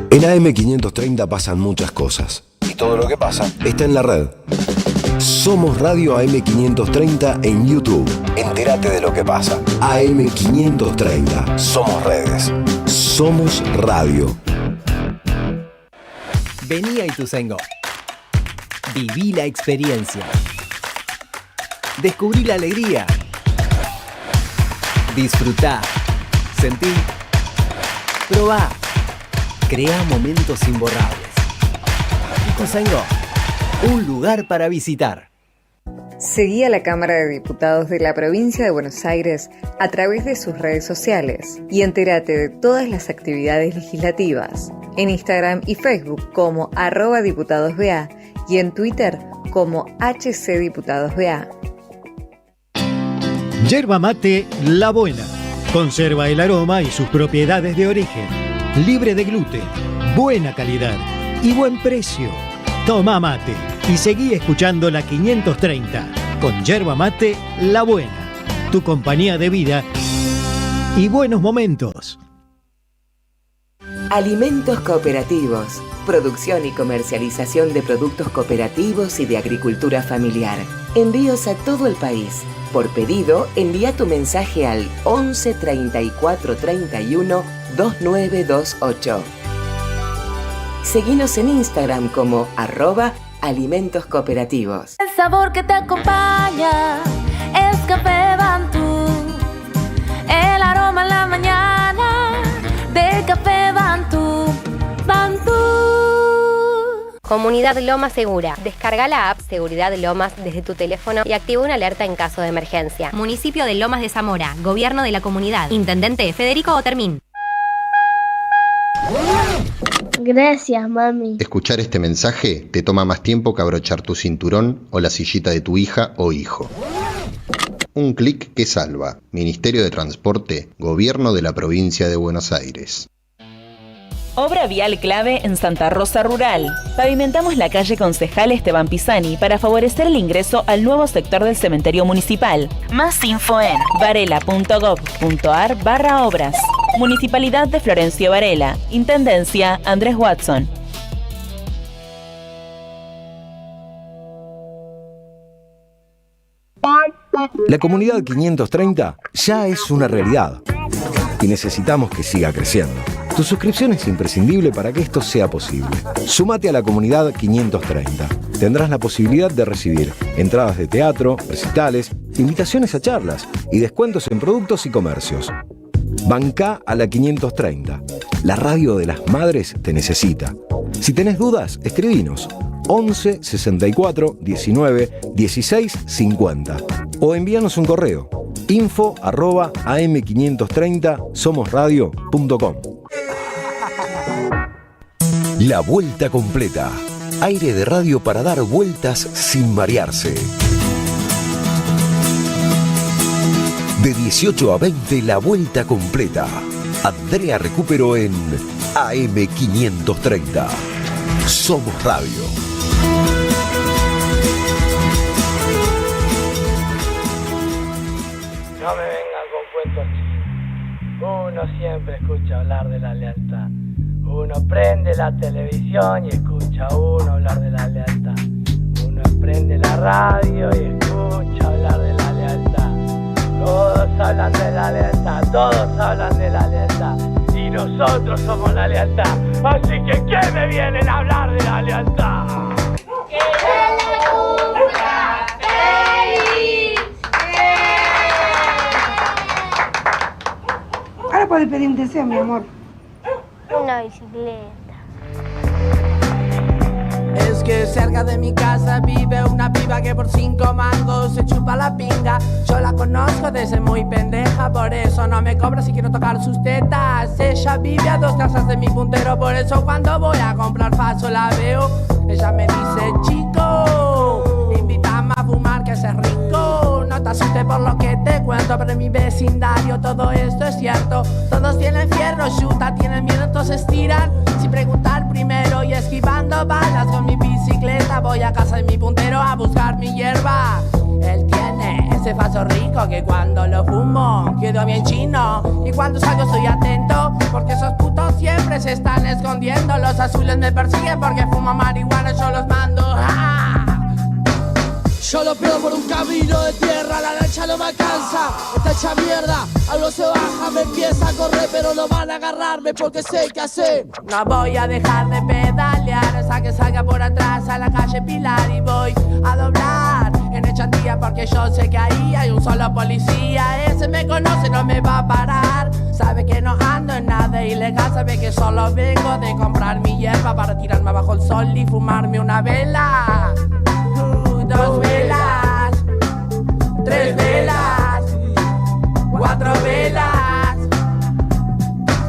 En AM530 pasan muchas cosas. Y todo lo que pasa está en la red. Somos Radio AM530 en YouTube. Entérate de lo que pasa. AM530. Somos redes. Somos radio. Vení a Ituzaingó. Viví la experiencia. Descubrí la alegría. Disfrutá. Sentí. Probá. Crea momentos imborrables. Ituzaingó. Un lugar para visitar. Seguí a la Cámara de Diputados de la Provincia de Buenos Aires a través de sus redes sociales y entérate de todas las actividades legislativas en Instagram y Facebook como @diputadosBA y en Twitter como HCDiputadosBA. Yerba mate La Buena. Conserva el aroma y sus propiedades de origen. Libre de gluten, buena calidad y buen precio. Toma mate y seguí escuchando la 530 con Yerba Mate La Buena, tu compañía de vida y buenos momentos. Alimentos cooperativos, producción y comercialización de productos cooperativos y de agricultura familiar. Envíos a todo el país. Por pedido, envía tu mensaje al 11 34 31 2928. Seguinos en Instagram como @alimentos cooperativos. El sabor que te acompaña es Café Bantú. El aroma en la mañana de Café Bantú. Bantú. Comunidad Lomas Segura. Descarga la app Seguridad Lomas desde tu teléfono y activa una alerta en caso de emergencia. Municipio de Lomas de Zamora. Gobierno de la comunidad. Intendente Federico Otermín. Gracias, mami. Escuchar este mensaje te toma más tiempo que abrochar tu cinturón o la sillita de tu hija o hijo. Un clic que salva. Ministerio de Transporte, Gobierno de la Provincia de Buenos Aires. Obra vial clave en Santa Rosa Rural. Pavimentamos la calle Concejal Esteban Pisani para favorecer el ingreso al nuevo sector del cementerio municipal. Más info en varela.gov.ar/obras. Municipalidad de Florencio Varela. Intendencia Andrés Watson. La comunidad 530 ya es una realidad y necesitamos que siga creciendo. Tu suscripción es imprescindible para que esto sea posible. Sumate a la comunidad 530. Tendrás la posibilidad de recibir entradas de teatro, recitales invitaciones a charlas y descuentos en productos y comercios. Bancá a la 530. La radio de las madres te necesita. Si tenés dudas, escribinos 11 64 19 16 50 o envíanos un correo info@am530somosradio.com. La vuelta completa. Aire de radio para dar vueltas sin marearse. De 18 a 20, la vuelta completa. Andrea Recupero en AM530. Somos Radio. No me vengan con cuentos chinos. Uno siempre escucha hablar de la lealtad. Uno prende la televisión y escucha a uno hablar de la lealtad. Uno prende la radio y escucha hablar de la lealtad. Todos hablan de la lealtad, todos hablan de la lealtad. Y nosotros somos la lealtad. Así que ¿qué me vienen a hablar de la lealtad? ¡Que la cumpla feliz! Ahora puedes pedir un deseo, mi amor. Una bicicleta. Es que cerca de mi casa vive una piba que por 5 mangos se chupa la pinga. Yo la conozco desde muy pendeja, por eso no me cobra si quiero tocar sus tetas. Ella vive a 2 casas de mi puntero, por eso cuando voy a comprar faso la veo. Ella me dice, chico, invítame a fumar que es rico. No te asustes por lo que te cuento, pero en mi vecindario todo esto es cierto. Todos tienen fierro, chuta, tienen miedo, entonces tiran sin preguntar primero y esquivando balas. Con mi bicicleta voy a casa de mi puntero a buscar mi hierba. Él tiene ese faso rico que cuando lo fumo quedo bien chino. Y cuando salgo estoy atento porque esos putos siempre se están escondiendo. Los azules me persiguen porque fumo marihuana, yo los mando. ¡Ah! Yo lo pego por un camino de tierra, la lancha no me alcanza, está hecha mierda, algo se baja, me empieza a correr, pero no van a agarrarme porque sé qué hacer. No voy a dejar de pedalear hasta que salga por atrás a la calle Pilar y voy a doblar en Echandía porque yo sé que ahí hay un solo policía, ese me conoce, no me va a parar, sabe que no ando en nada ilegal, sabe que solo vengo de comprar mi hierba para tirarme bajo el sol y fumarme una vela. 2 velas, 3 velas, 4 velas.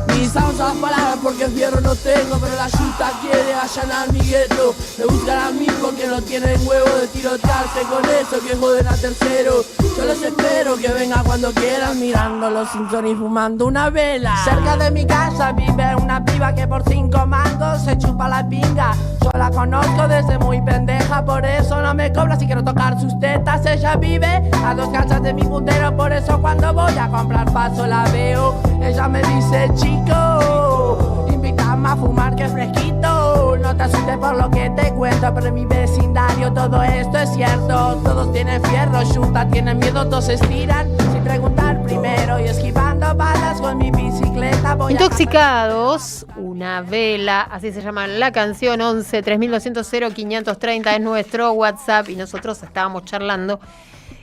Mis esas palabras porque fierro no tengo, pero la yuta quiere allanar mi gueto. Me buscan a mí porque no tienen huevo de tirotearse con eso que joden a terceros. Yo los espero que venga cuando quieran mirando los Simpsons y fumando una vela. Cerca de mi casa vive una piba que por 5 mangos se chupa la pinga. Yo la conozco desde muy pendeja, por eso no me cobra si quiero tocar sus tetas. Ella vive a 2 casas de mi puntero, por eso cuando voy a comprar paso la veo. Ella me dice, chico, invítame a fumar que es fresquito. No te asustes por lo que te cuento, pero en mi vecindario todo esto es cierto. Todos tienen fierro, chuta, tienen miedo, todos se estiran sin preguntar primero y esquivando balas con mi bicicleta. Voy Intoxicados, una vela, así se llama la canción. 11 3200 0530 es nuestro WhatsApp y nosotros estábamos charlando.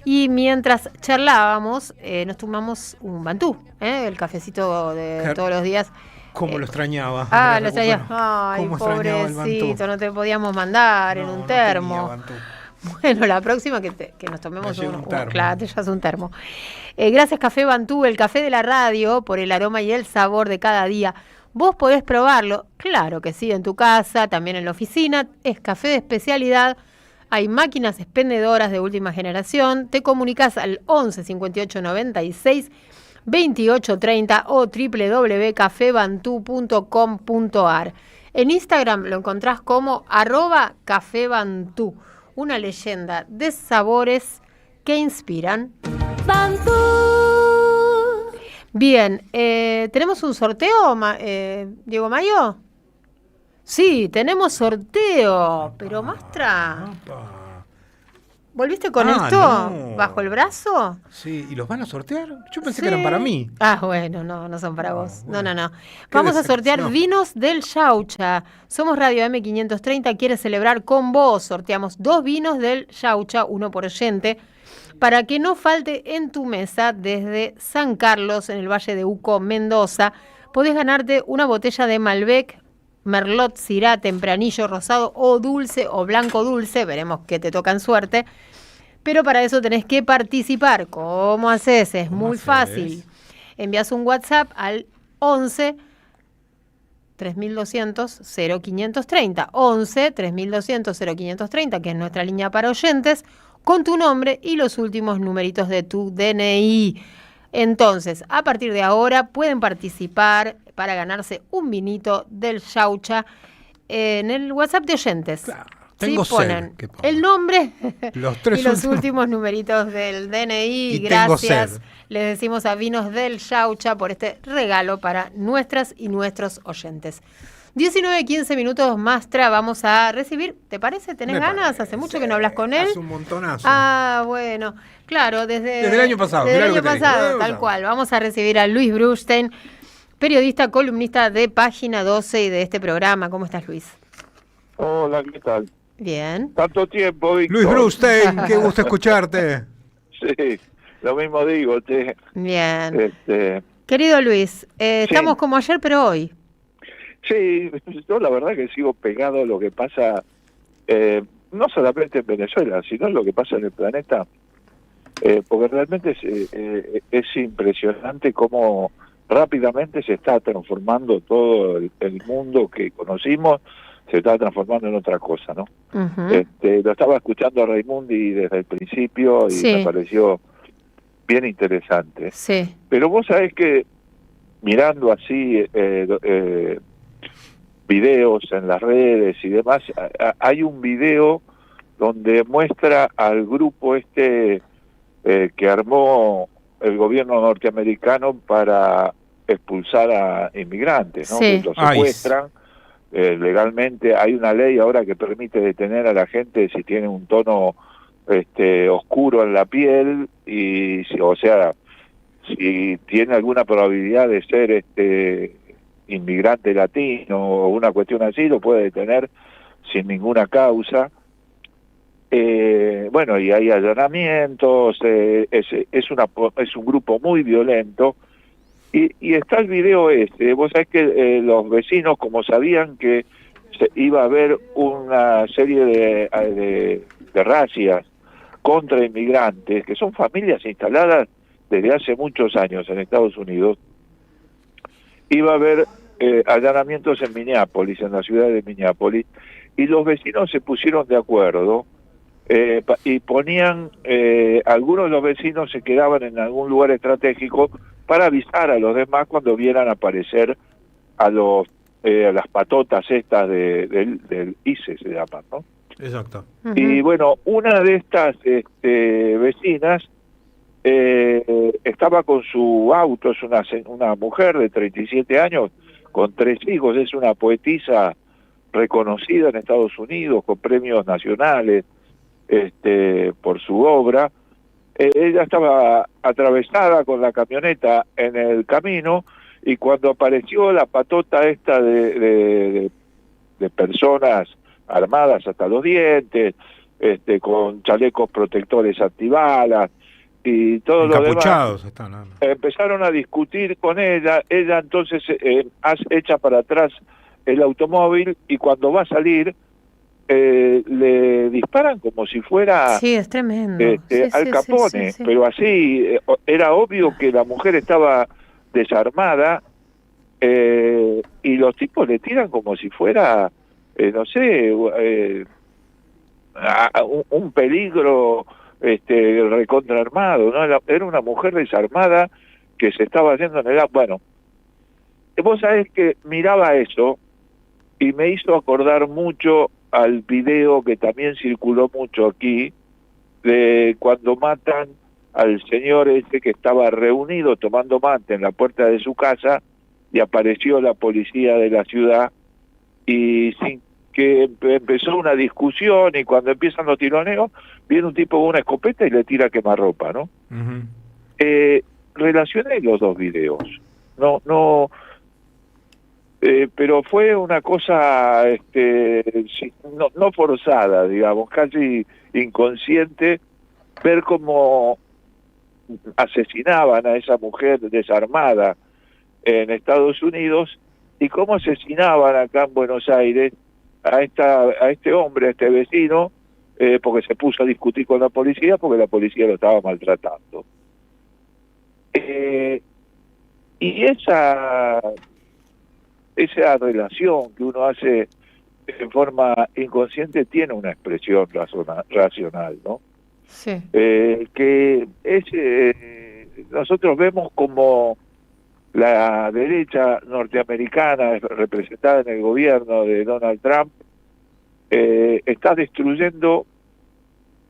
Y mientras charlábamos, nos tomamos un bantú, el cafecito de todos los días. ¿Cómo lo extrañaba? Lo extrañaba. Ay, pobrecito, no te podíamos mandar en un termo. Bueno, la próxima que nos tomemos uno. Claro, te llevas un termo. Gracias Café Bantú, el café de la radio, por el aroma y el sabor de cada día. Vos podés probarlo, claro que sí, en tu casa, también en la oficina. Es café de especialidad. Hay máquinas expendedoras de última generación. Te comunicas al 11 58 96 28 30 o www.cafebantú.com.ar. En Instagram lo encontrás como @cafebantú, una leyenda de sabores que inspiran. Bantú. Bien, ¿tenemos un sorteo, Diego Mayo? Sí, tenemos sorteo, pero Mastra, ¿volviste con esto no. bajo el brazo? Sí, ¿y los van a sortear? Yo pensé que eran para mí. Bueno, no son para vos. Bueno. No. Vamos a sortear vinos del Yaucha. Somos Radio M530, quiere celebrar con vos. Sorteamos 2 vinos del Yaucha, uno por oyente. para que no falte en tu mesa desde San Carlos, en el Valle de Uco, Mendoza. Podés ganarte una botella de Malbec, Merlot, Syrah, Tempranillo, Rosado o Dulce o Blanco Dulce. Veremos qué te toca en suerte. Pero para eso tenés que participar. ¿Cómo haces? Es muy fácil. Envías un WhatsApp al 11 3200 0530. 11 3200 0530, que es nuestra línea para oyentes, con tu nombre y los últimos numeritos de tu DNI. Entonces, a partir de ahora pueden participar para ganarse un vinito del Yaucha en el WhatsApp de oyentes. Claro, sí, ponen el nombre y los últimos numeritos del DNI. Y gracias. Les decimos a Vinos del Yaucha por este regalo para nuestras y nuestros oyentes. 19-15 minutos más vamos a recibir. ¿Te parece? ¿Tenés ganas? Hace mucho que no hablas con él. Hace un montonazo. Ah, bueno. Claro, desde el año pasado. Desde el año pasado, tal cual. Vamos a recibir a Luis Brustein, periodista, columnista de Página 12 y de este programa. ¿Cómo estás, Luis? Hola, ¿qué tal? Bien. Tanto tiempo, Víctor. Luis Brustein, qué gusto escucharte. Sí, lo mismo digo, che. Bien. Querido Luis, estamos como ayer, pero hoy. Sí, yo la verdad que sigo pegado a lo que pasa, no solamente en Venezuela, sino lo que pasa en el planeta, porque realmente es impresionante cómo rápidamente se está transformando todo el mundo que conocimos, se está transformando en otra cosa, ¿no? Lo estaba escuchando a Raimundi desde el principio y me pareció bien interesante. Sí. Pero vos sabés que mirando así videos en las redes y demás, hay un video donde muestra al grupo que armó el gobierno norteamericano para expulsar a inmigrantes, ¿no? Que los secuestran legalmente. Hay una ley ahora que permite detener a la gente si tiene un tono oscuro en la piel y si tiene alguna probabilidad de ser inmigrante latino o una cuestión así, lo puede detener sin ninguna causa. Bueno, y hay allanamientos, es un grupo muy violento, y está el video vos sabés que los vecinos, como sabían que iba a haber una serie de razias contra inmigrantes, que son familias instaladas desde hace muchos años en Estados Unidos, iba a haber allanamientos en Minneapolis, en la ciudad de Minneapolis, y los vecinos se pusieron de acuerdo y ponían, algunos de los vecinos se quedaban en algún lugar estratégico para avisar a los demás cuando vieran aparecer a las patotas estas del ICE, se llaman, ¿no? Exacto. Y bueno, una de estas vecinas estaba con su auto, es una mujer de 37 años, con 3 hijos, es una poetisa reconocida en Estados Unidos, con premios nacionales por su obra. Ella estaba atravesada con la camioneta en el camino, y cuando apareció la patota esta de personas armadas hasta los dientes, con chalecos protectores antibalas y todo lo demás, empezaron a discutir con ella. Ella entonces echa para atrás el automóvil, y cuando va a salir le disparan como si fuera es tremendo. Al Capone, pero así era obvio que la mujer estaba desarmada, y los tipos le tiran como si fuera no sé, un peligro recontraarmado, ¿no? Era una mujer desarmada que se estaba haciendo en el agua. Bueno, vos sabés que miraba eso y me hizo acordar mucho al video que también circuló mucho aquí, de cuando matan al señor que estaba reunido tomando mate en la puerta de su casa, y apareció la policía de la ciudad, y sin que empezó una discusión, y cuando empiezan los tironeos viene un tipo con una escopeta y le tira quemarropa, ¿no? Relacioné los dos videos, pero fue una cosa no forzada, digamos, casi inconsciente, ver cómo asesinaban a esa mujer desarmada en Estados Unidos y cómo asesinaban acá en Buenos Aires a este hombre, a este vecino, porque se puso a discutir con la policía porque la policía lo estaba maltratando. Y esa relación que uno hace en forma inconsciente tiene una expresión racional, ¿no? Sí. Que es, nosotros vemos como la derecha norteamericana representada en el gobierno de Donald Trump está destruyendo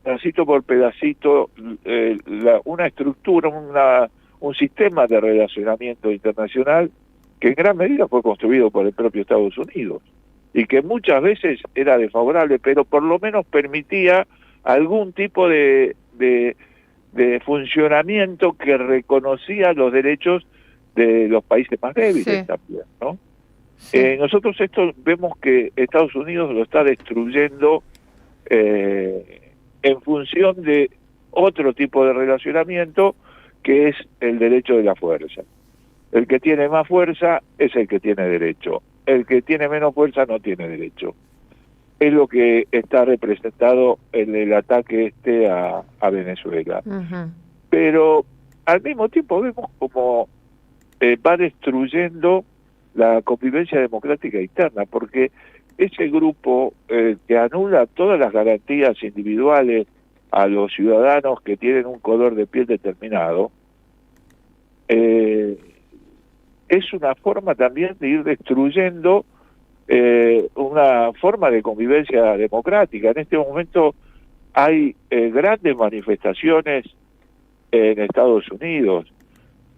pedacito por pedacito una estructura, un sistema de relacionamiento internacional que en gran medida fue construido por el propio Estados Unidos y que muchas veces era desfavorable, pero por lo menos permitía algún tipo de funcionamiento que reconocía los derechos de los países más débiles también, ¿no? Sí. Nosotros esto vemos que Estados Unidos lo está destruyendo en función de otro tipo de relacionamiento que es el derecho de la fuerza. El que tiene más fuerza es el que tiene derecho. El que tiene menos fuerza no tiene derecho. Es lo que está representado en el ataque a Venezuela. Pero al mismo tiempo vemos como va destruyendo la convivencia democrática interna, porque ese grupo que anula todas las garantías individuales a los ciudadanos que tienen un color de piel determinado, es una forma también de ir destruyendo una forma de convivencia democrática. En este momento hay grandes manifestaciones en Estados Unidos.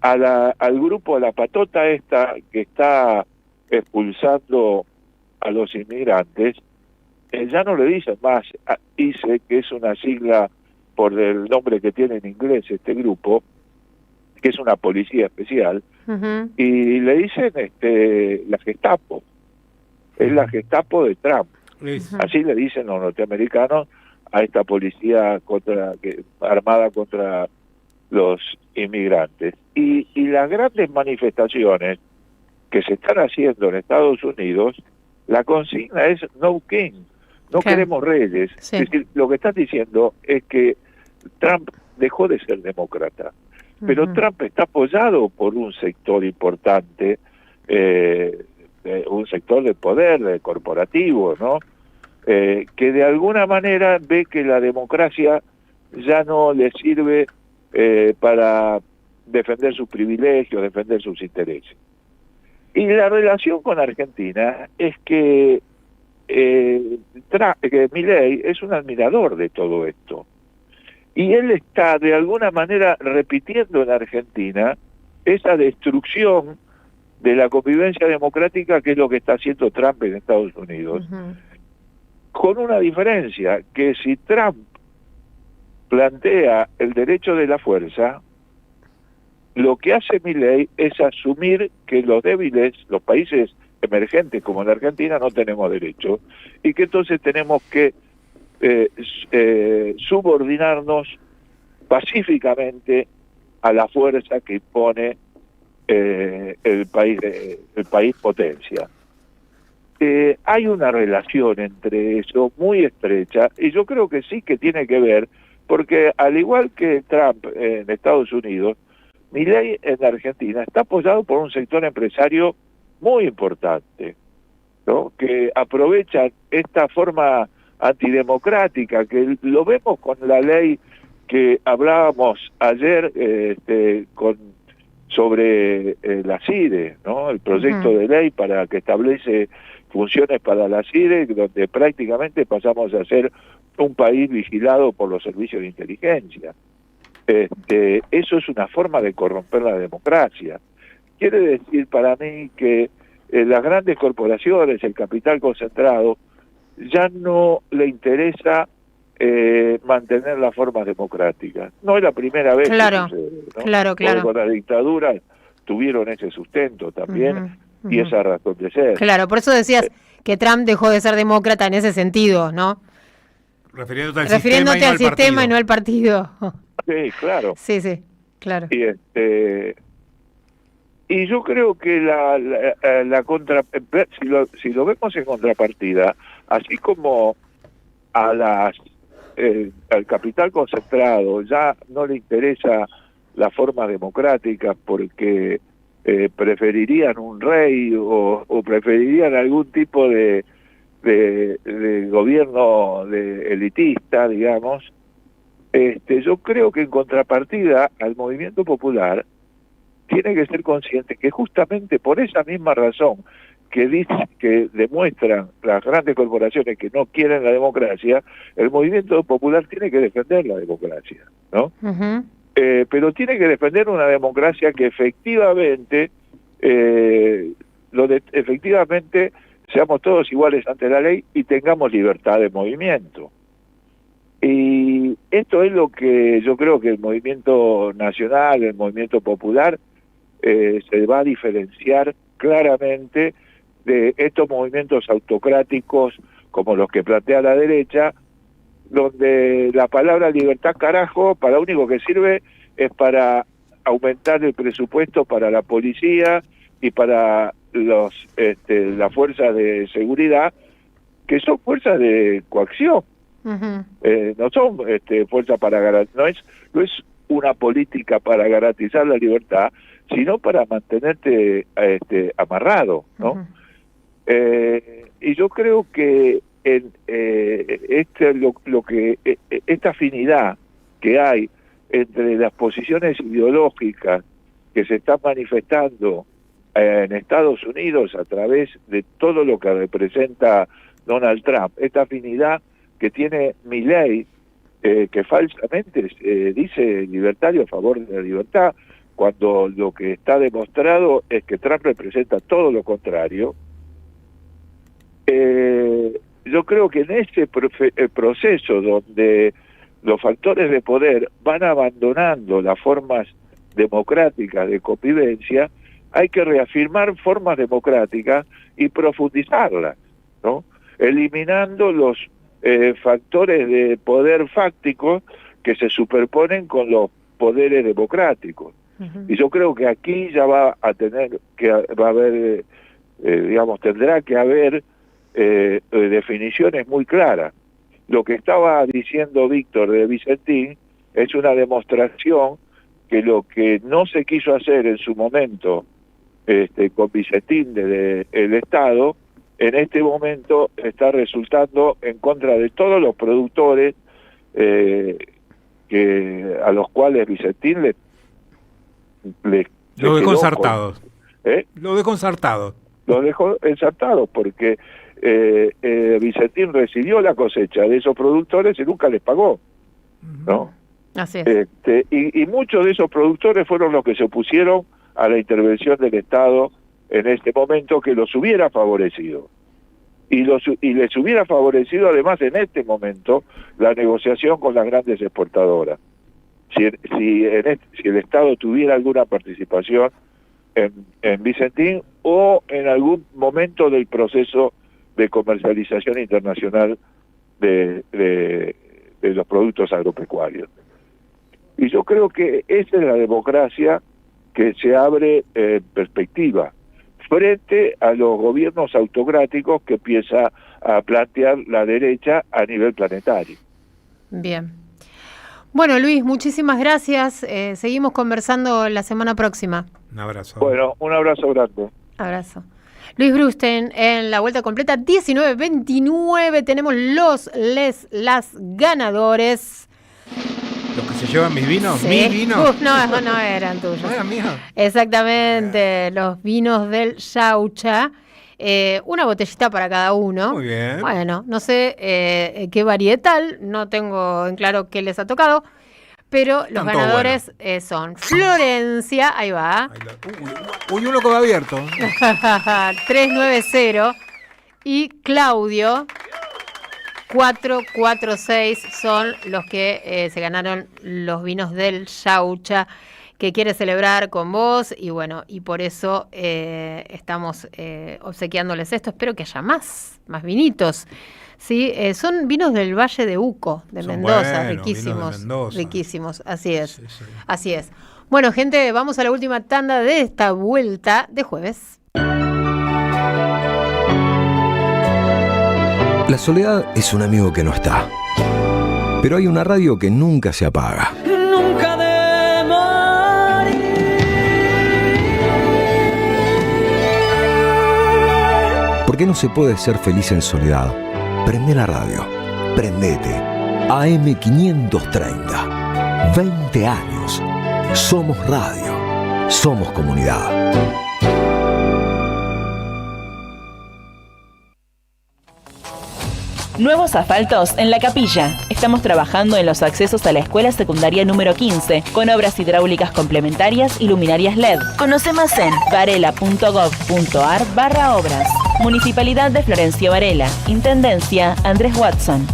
Al grupo, a la patota esta que está expulsando a los inmigrantes, ya no le dicen más ICE, que es una sigla por el nombre que tiene en inglés este grupo, que es una policía especial, y le dicen la Gestapo. Es la Gestapo de Trump. Así le dicen los norteamericanos a esta policía armada contra los inmigrantes. Y las grandes manifestaciones que se están haciendo en Estados Unidos, la consigna es no king, no queremos reyes. Sí. Es decir, lo que están diciendo es que Trump dejó de ser demócrata, pero Trump está apoyado por un sector importante, un sector de poder corporativo, ¿no? Que de alguna manera ve que la democracia ya no le sirve para defender sus privilegios, defender sus intereses. Y la relación con Argentina es que Milei es un admirador de todo esto. Y él está de alguna manera repitiendo en Argentina esa destrucción de la convivencia democrática que es lo que está haciendo Trump en Estados Unidos. Con una diferencia, que si Trump plantea el derecho de la fuerza, lo que hace Milei es asumir que los débiles, los países emergentes como la Argentina, no tenemos derecho y que entonces tenemos que subordinarnos pacíficamente a la fuerza que impone el país potencia. Hay una relación entre eso muy estrecha y yo creo que sí que tiene que ver, porque al igual que Trump en Estados Unidos, Milei en Argentina está apoyado por un sector empresario muy importante, ¿no? Que aprovecha esta forma antidemocrática, que lo vemos con la ley que hablábamos ayer sobre la CIDE, ¿no? El proyecto de ley para que establece funciones para la CIDE, donde prácticamente pasamos a ser un país vigilado por los servicios de inteligencia. Eso es una forma de corromper la democracia. Quiere decir para mí que las grandes corporaciones, el capital concentrado, ya no le interesa mantener las formas democráticas. No es la primera vez que sucede, ¿no? Claro. Con la dictadura tuvieron ese sustento también y esa razón de ser. Claro, por eso decías que Trump dejó de ser demócrata en ese sentido, ¿no? Refiriéndote al sistema y no al partido. Sí, claro. Sí, claro. Y yo creo que si lo vemos en contrapartida, así como al capital concentrado ya no le interesa las formas democráticas porque preferirían un rey o preferirían algún tipo de gobierno elitista, digamos, yo creo que en contrapartida al movimiento popular tiene que ser consciente que justamente por esa misma razón que demuestran las grandes corporaciones que no quieren la democracia, el movimiento popular tiene que defender la democracia, ¿no? Uh-huh. Pero tiene que defender una democracia que efectivamente efectivamente seamos todos iguales ante la ley y tengamos libertad de movimiento. Y esto es lo que yo creo que el movimiento nacional, el movimiento popular, se va a diferenciar claramente de estos movimientos autocráticos como los que plantea la derecha, donde la palabra libertad, carajo, para lo único que sirve es para aumentar el presupuesto para la policía y para las fuerzas de seguridad, que son fuerzas de coacción. Uh-huh. No son fuerzas para garantizar, no es una política para garantizar la libertad, sino para mantenerte amarrado, ¿no? Uh-huh. Y yo creo que esta afinidad que hay entre las posiciones ideológicas que se están manifestando en Estados Unidos a través de todo lo que representa Donald Trump, esta afinidad que tiene Milei, que falsamente dice libertario a favor de la libertad, cuando lo que está demostrado es que Trump representa todo lo contrario. Yo creo que en ese proceso donde los factores de poder van abandonando las formas democráticas de convivencia, hay que reafirmar formas democráticas y profundizarlas, ¿no? Eliminando los factores de poder fácticos que se superponen con los poderes democráticos. Uh-huh. Y yo creo que aquí ya tendrá que haber definiciones muy claras. Lo que estaba diciendo Víctor de Vicentín es una demostración que lo que no se quiso hacer en su momento con Vicentín del Estado, en este momento está resultando en contra de todos los productores a los cuales Vicentín lo dejó ensartados. Lo dejó ensartados. Los dejó ensartados porque Vicentín recibió la cosecha de esos productores y nunca les pagó, ¿no? Así es. Y muchos de esos productores fueron los que se opusieron a la intervención del Estado en este momento, que los hubiera favorecido. Y les hubiera favorecido además en este momento la negociación con las grandes exportadoras. Si el Estado tuviera alguna participación en Vicentín o en algún momento del proceso de comercialización internacional de los productos agropecuarios. Y yo creo que esa es la democracia que se abre en perspectiva frente a los gobiernos autocráticos que empieza a plantear la derecha a nivel planetario. Bien. Bueno, Luis, muchísimas gracias. Seguimos conversando la semana próxima. Un abrazo. Bueno, un abrazo grande. Abrazo. Luis Brusten en la vuelta completa 19-29 tenemos las ganadores. ¿Los que se llevan mis vinos? Sí. ¿Mis vinos? No eran tuyos. ¿No eran míos? Exactamente, los vinos del Yaucha. Una botellita para cada uno. Muy bien. Bueno, no sé qué varietal, no tengo en claro qué les ha tocado, pero los ganadores son Florencia, ahí va. Uy, uno que abierto. 390 y Claudio 446 son los que se ganaron los vinos del Yaucha. que quiere celebrar con vos y bueno, y por eso estamos obsequiándoles esto. Espero que haya más vinitos. Sí, son vinos del Valle de Uco, de Mendoza, riquísimos, riquísimos, así es, así es. Bueno, gente, vamos a la última tanda de esta vuelta de jueves. La soledad es un amigo que no está, pero hay una radio que nunca se apaga. Nunca de morir. ¿Por qué no se puede ser feliz en soledad? Prende la radio, prendete. AM530, 20 años. Somos radio, somos comunidad. Nuevos asfaltos en La Capilla. Estamos trabajando en los accesos a la escuela secundaria número 15, con obras hidráulicas complementarias y luminarias LED. Conoce más en varela.gov.ar/obras. Municipalidad de Florencio Varela. Intendencia Andrés Watson.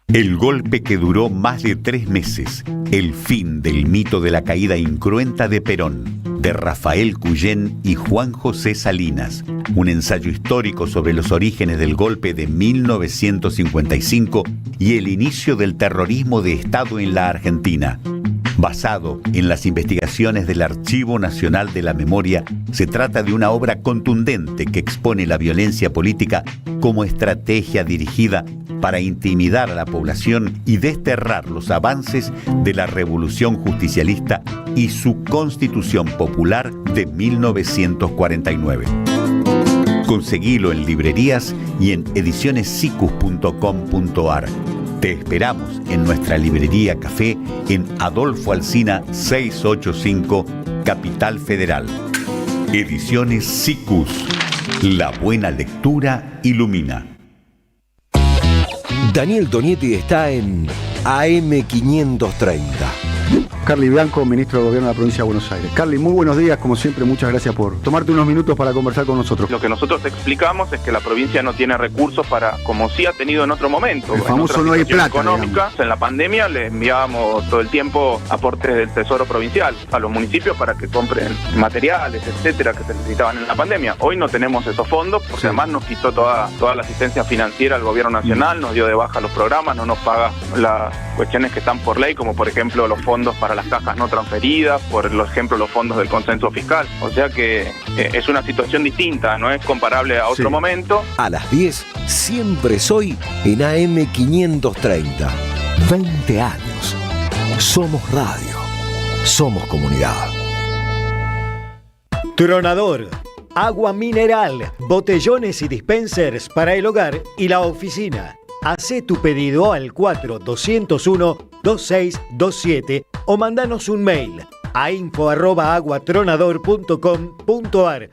El golpe que duró más de 3 meses. El fin del mito de la caída incruenta de Perón, de Rafael Cuyén y Juan José Salinas. Un ensayo histórico sobre los orígenes del golpe de 1955 y el inicio del terrorismo de Estado en la Argentina. Basado en las investigaciones del Archivo Nacional de la Memoria, se trata de una obra contundente que expone la violencia política como estrategia dirigida para intimidar a la población y desterrar los avances de la Revolución Justicialista y su Constitución Popular de 1949. Conseguilo en librerías y en edicionessicus.com.ar. Te esperamos en nuestra librería café en Adolfo Alsina 685, Capital Federal. Ediciones Sicus. La buena lectura ilumina. Daniel Tonietti está en AM530. Carly Bianco, ministro de Gobierno de la Provincia de Buenos Aires. Carly, muy buenos días, como siempre, muchas gracias por tomarte unos minutos para conversar con nosotros. Lo que nosotros explicamos es que la provincia no tiene recursos para, como sí ha tenido en otro momento, el famoso no hay plata económica. Digamos. En la pandemia le enviábamos todo el tiempo aportes del Tesoro Provincial a los municipios para que compren materiales, etcétera, que se necesitaban en la pandemia. Hoy no tenemos esos fondos, porque además nos quitó toda la asistencia financiera al gobierno nacional, nos dio de baja los programas, no nos paga las cuestiones que están por ley, como por ejemplo los fondos para las cajas no transferidas, por ejemplo los fondos del consenso fiscal. O sea que es una situación distinta, no es comparable a otro momento. A las 10, siempre soy en AM530. 20 años. Somos radio. Somos comunidad. Tronador. Agua mineral, botellones y dispensers para el hogar y la oficina. Hacé tu pedido al 4201-2627 o mandanos un mail a info@aguatronador.com.ar.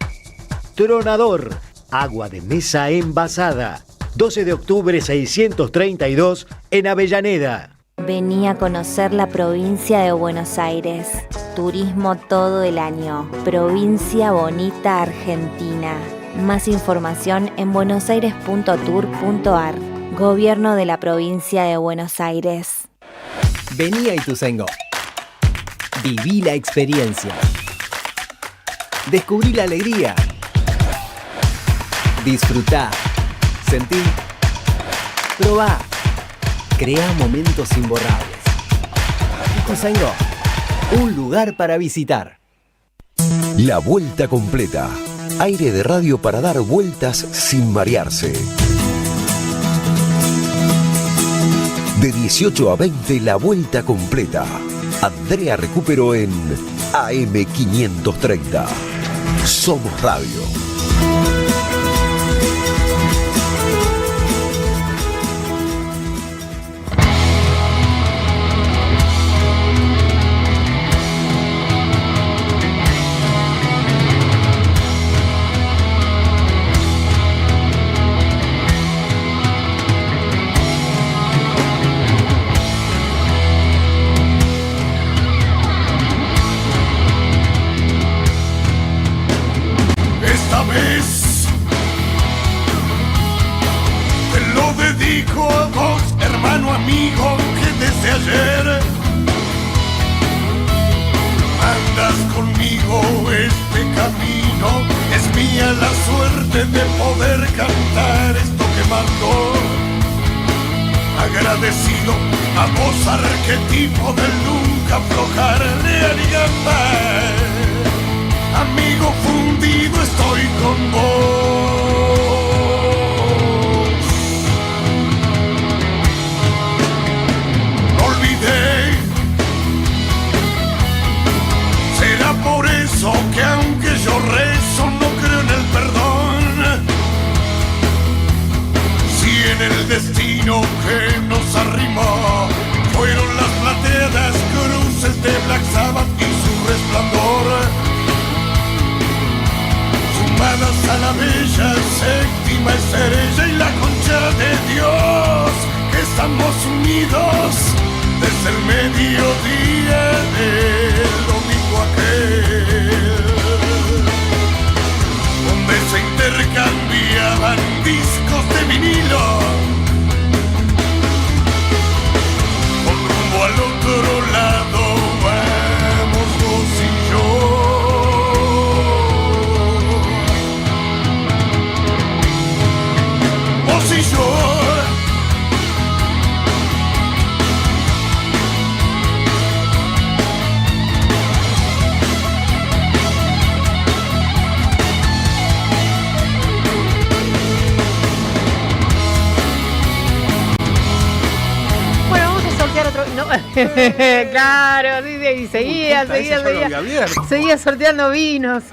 Tronador, agua de mesa envasada. 12 de octubre 632 en Avellaneda. Vení a conocer la provincia de Buenos Aires. Turismo todo el año. Provincia bonita Argentina. Más información en buenosaires.tour.ar. Gobierno de la provincia de Buenos Aires. Vení a Ituzaingó. Viví la experiencia. Descubrí la alegría. Disfrutá. Sentí. Probá. Crea momentos imborrables. Ituzaingó. Un lugar para visitar. La vuelta completa. Aire de radio para dar vueltas sin marearse. De 18 a 20, la vuelta completa. Andrea Recupero en AM530. Somos radio. Amigo que desde ayer. Andas conmigo este camino, es mía la suerte de poder cantar esto que mando. Agradecido a vos, arquetipo del nunca aflojar, realidad. Amigo fundido, estoy con vos. No olvidé. Será por eso que aunque yo rezo no creo en el perdón. Si en el destino que nos arrimó fueron las plateadas cruces de Black Sabbath y su resplandor, sumadas a la bella séptima estrella y la concha de Dios, que estamos unidos desde el mediodía del domingo aquel, donde se intercambiaban discos de vinilo, con rumbo al otro lado vamos vos y yo. Vos y yo. No. Claro, sí, y seguía sorteando vinos.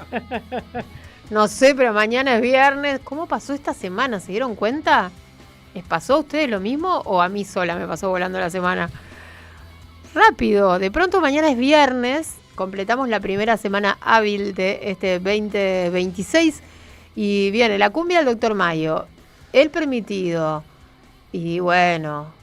No sé, pero mañana es viernes. ¿Cómo pasó esta semana? ¿Se dieron cuenta? ¿Les pasó a ustedes lo mismo o a mí sola me pasó volando la semana? Rápido, de pronto mañana es viernes, completamos la primera semana hábil de este 2026 y viene la cumbia del Dr. Mayo, el permitido y bueno...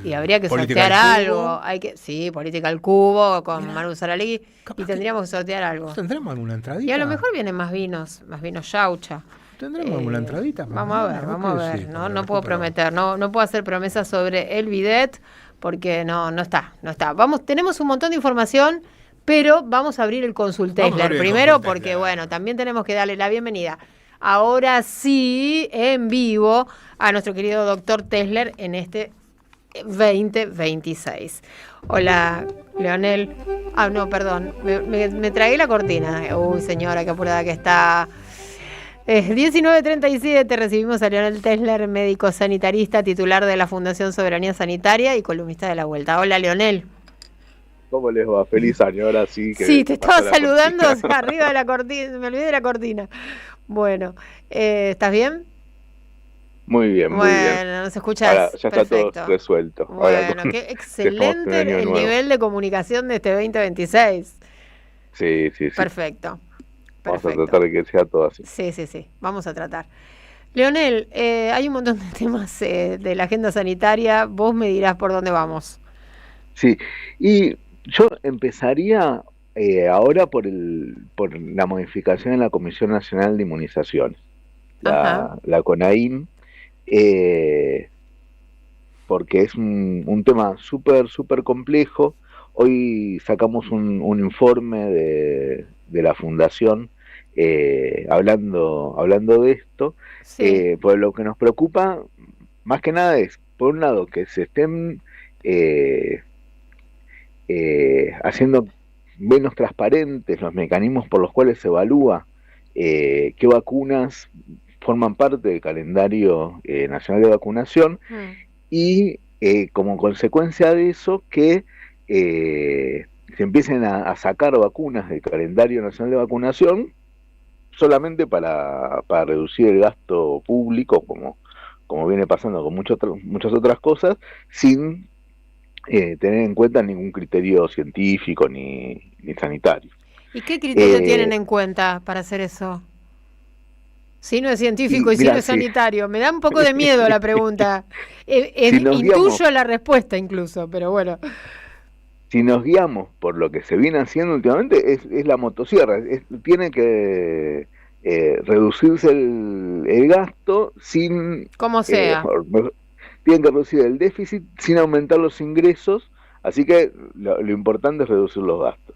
Y habría que sortear algo. Sí, Política al Cubo con Manu Saralegui. Y tendríamos que sortear algo. ¿Tendremos alguna entradita? Y a lo mejor vienen más vinos Yaucha. ¿Tendremos alguna entradita? Vamos a ver. Sí, no puedo prometer, no puedo hacer promesas sobre el bidet porque no está. Tenemos un montón de información, pero vamos a abrir el Consultesler primero porque, bueno, también tenemos que darle la bienvenida. Ahora sí, en vivo, a nuestro querido doctor Tesler en este 2026. Hola, Leonel. No, perdón, me tragué la cortina. Uy, señora, qué apurada que está. 19:37, recibimos a Leonel Tesler, médico sanitarista, titular de la Fundación Soberanía Sanitaria y columnista de La Vuelta. Hola, Leonel. ¿Cómo les va? Feliz año, ahora sí. Sí, te estaba saludando arriba de la cortina, me olvidé de la cortina. Bueno, ¿estás bien? Muy bien, muy bien. Bueno, nos escuchas. Ahora, ya perfecto. Está todo resuelto. Bueno, ahora, qué excelente el nivel de comunicación de este 2026. Sí. Perfecto. Vamos a tratar de que sea todo así. Sí, vamos a tratar. Leonel, hay un montón de temas de la agenda sanitaria. Vos me dirás por dónde vamos. Sí, y yo empezaría ahora por la modificación en la Comisión Nacional de Inmunizaciones, la CONAIN. Porque es un tema súper complejo. Hoy sacamos un informe de la Fundación hablando de esto. Sí. Pues lo que nos preocupa más que nada es, por un lado, que se estén haciendo menos transparentes los mecanismos por los cuales se evalúa qué vacunas forman parte del calendario nacional de vacunación y como consecuencia de eso que se empiecen a sacar vacunas del calendario nacional de vacunación solamente para reducir el gasto público, como viene pasando con muchas otras cosas, sin tener en cuenta ningún criterio científico ni sanitario. ¿Y qué criterio tienen en cuenta para hacer eso? Si no es científico y si no es sanitario. Me da un poco de miedo la pregunta. Intuyo la respuesta incluso, pero bueno. Si nos guiamos por lo que se viene haciendo últimamente, es la motosierra. Tiene que reducirse el gasto sin... Como sea. Tienen que reducir el déficit sin aumentar los ingresos Así que lo importante es reducir los gastos.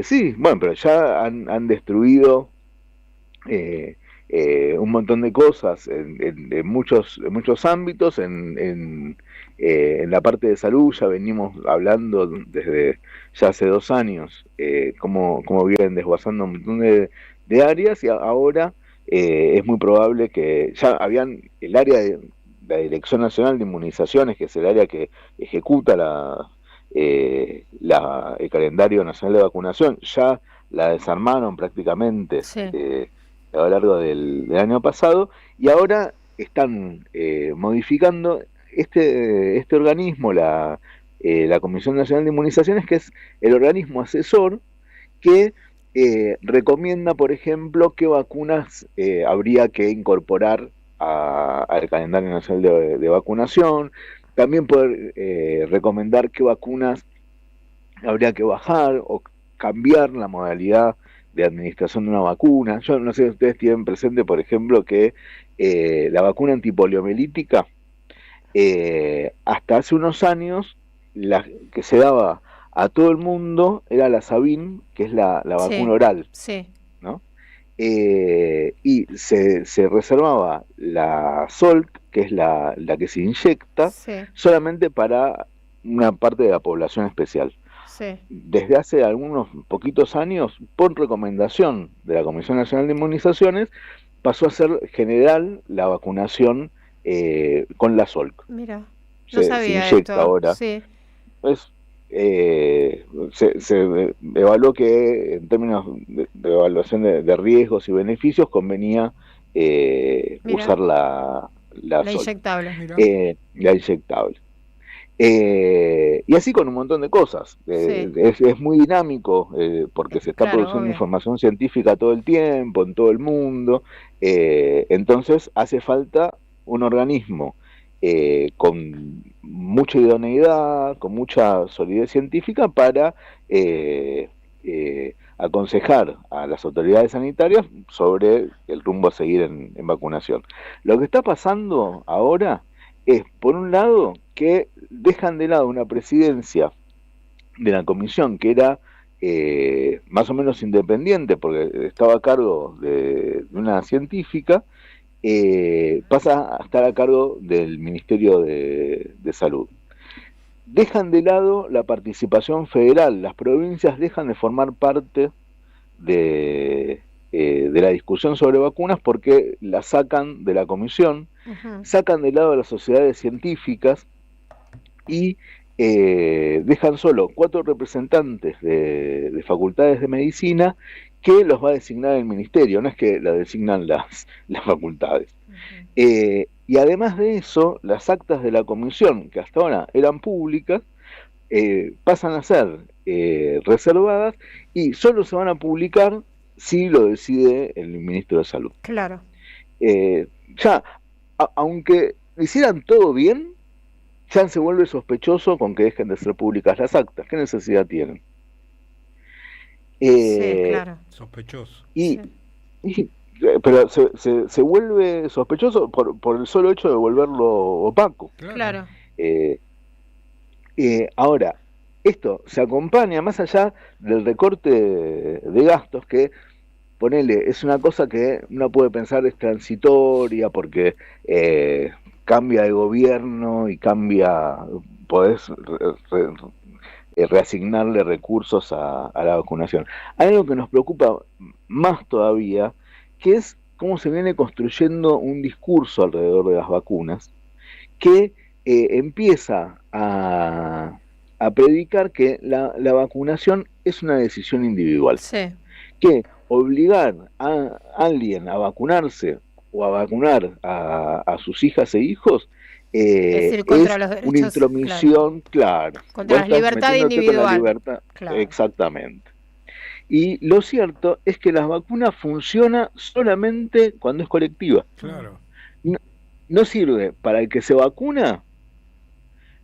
Sí, bueno, pero ya han destruido un montón de cosas en muchos ámbitos. En la parte de salud ya venimos hablando desde ya hace 2 años cómo vienen desguazando un montón de áreas, y ahora es muy probable que ya habían el área de la Dirección Nacional de Inmunizaciones, que es el área que ejecuta el calendario nacional de vacunación, ya la desarmaron prácticamente a lo largo del año pasado, y ahora están modificando este organismo, la Comisión Nacional de Inmunizaciones, que es el organismo asesor que recomienda, por ejemplo, qué vacunas habría que incorporar al calendario nacional de vacunación. También poder recomendar qué vacunas habría que bajar o cambiar la modalidad de administración de una vacuna. Yo no sé si ustedes tienen presente, por ejemplo, que la vacuna antipoliomielítica, hasta hace unos años, la que se daba a todo el mundo era la Sabin, que es la vacuna oral, ¿no? Y se reservaba la Salk, que es la que se inyecta, solamente para una parte de la población especial. Desde hace algunos poquitos años, por recomendación de la Comisión Nacional de Inmunizaciones, pasó a ser general la vacunación con la Salk. Mira, no sabía se inyecta esto. ahora. Sí. Pues, se evaluó que en términos de evaluación de riesgos y beneficios convenía usar la Salk, inyectable. la inyectable. Y así con un montón de cosas. Es muy dinámico porque se está produciendo información científica todo el tiempo, en todo el mundo. Entonces hace falta un organismo con mucha idoneidad, con mucha solidez científica para aconsejar a las autoridades sanitarias sobre el rumbo a seguir en vacunación. Lo que está pasando ahora es, por un lado, que dejan de lado una presidencia de la comisión que era más o menos independiente, porque estaba a cargo de una científica, pasa a estar a cargo del Ministerio de Salud. Dejan de lado la participación federal, las provincias dejan de formar parte de la discusión sobre vacunas porque la sacan de la comisión, sacan de lado a las sociedades científicas y dejan solo 4 representantes de facultades de medicina que los va a designar el ministerio, no es que la designan las facultades. Y además de eso, las actas de la comisión, que hasta ahora eran públicas, pasan a ser reservadas y solo se van a publicar si lo decide el ministro de Salud. Claro. Ya, aunque hicieran todo bien, ya se vuelve sospechoso con que dejen de ser públicas las actas. ¿Qué necesidad tienen? Claro. Sospechoso. Pero se vuelve sospechoso por el solo hecho de volverlo opaco. Claro. Ahora, esto se acompaña, más allá del recorte de gastos, que, ponele, es una cosa que uno puede pensar es transitoria porque cambia de gobierno y podés reasignarle recursos a la vacunación. Hay algo que nos preocupa más todavía, que es cómo se viene construyendo un discurso alrededor de las vacunas que empieza a predicar que la vacunación es una decisión individual. Que obligar a alguien a vacunarse o a vacunar a sus hijas e hijos es contra los derechos, una intromisión, claro. Contra la libertad individual. Claro. Exactamente. Y lo cierto es que la vacuna funciona solamente cuando es colectiva. Claro. No sirve para el que se vacuna,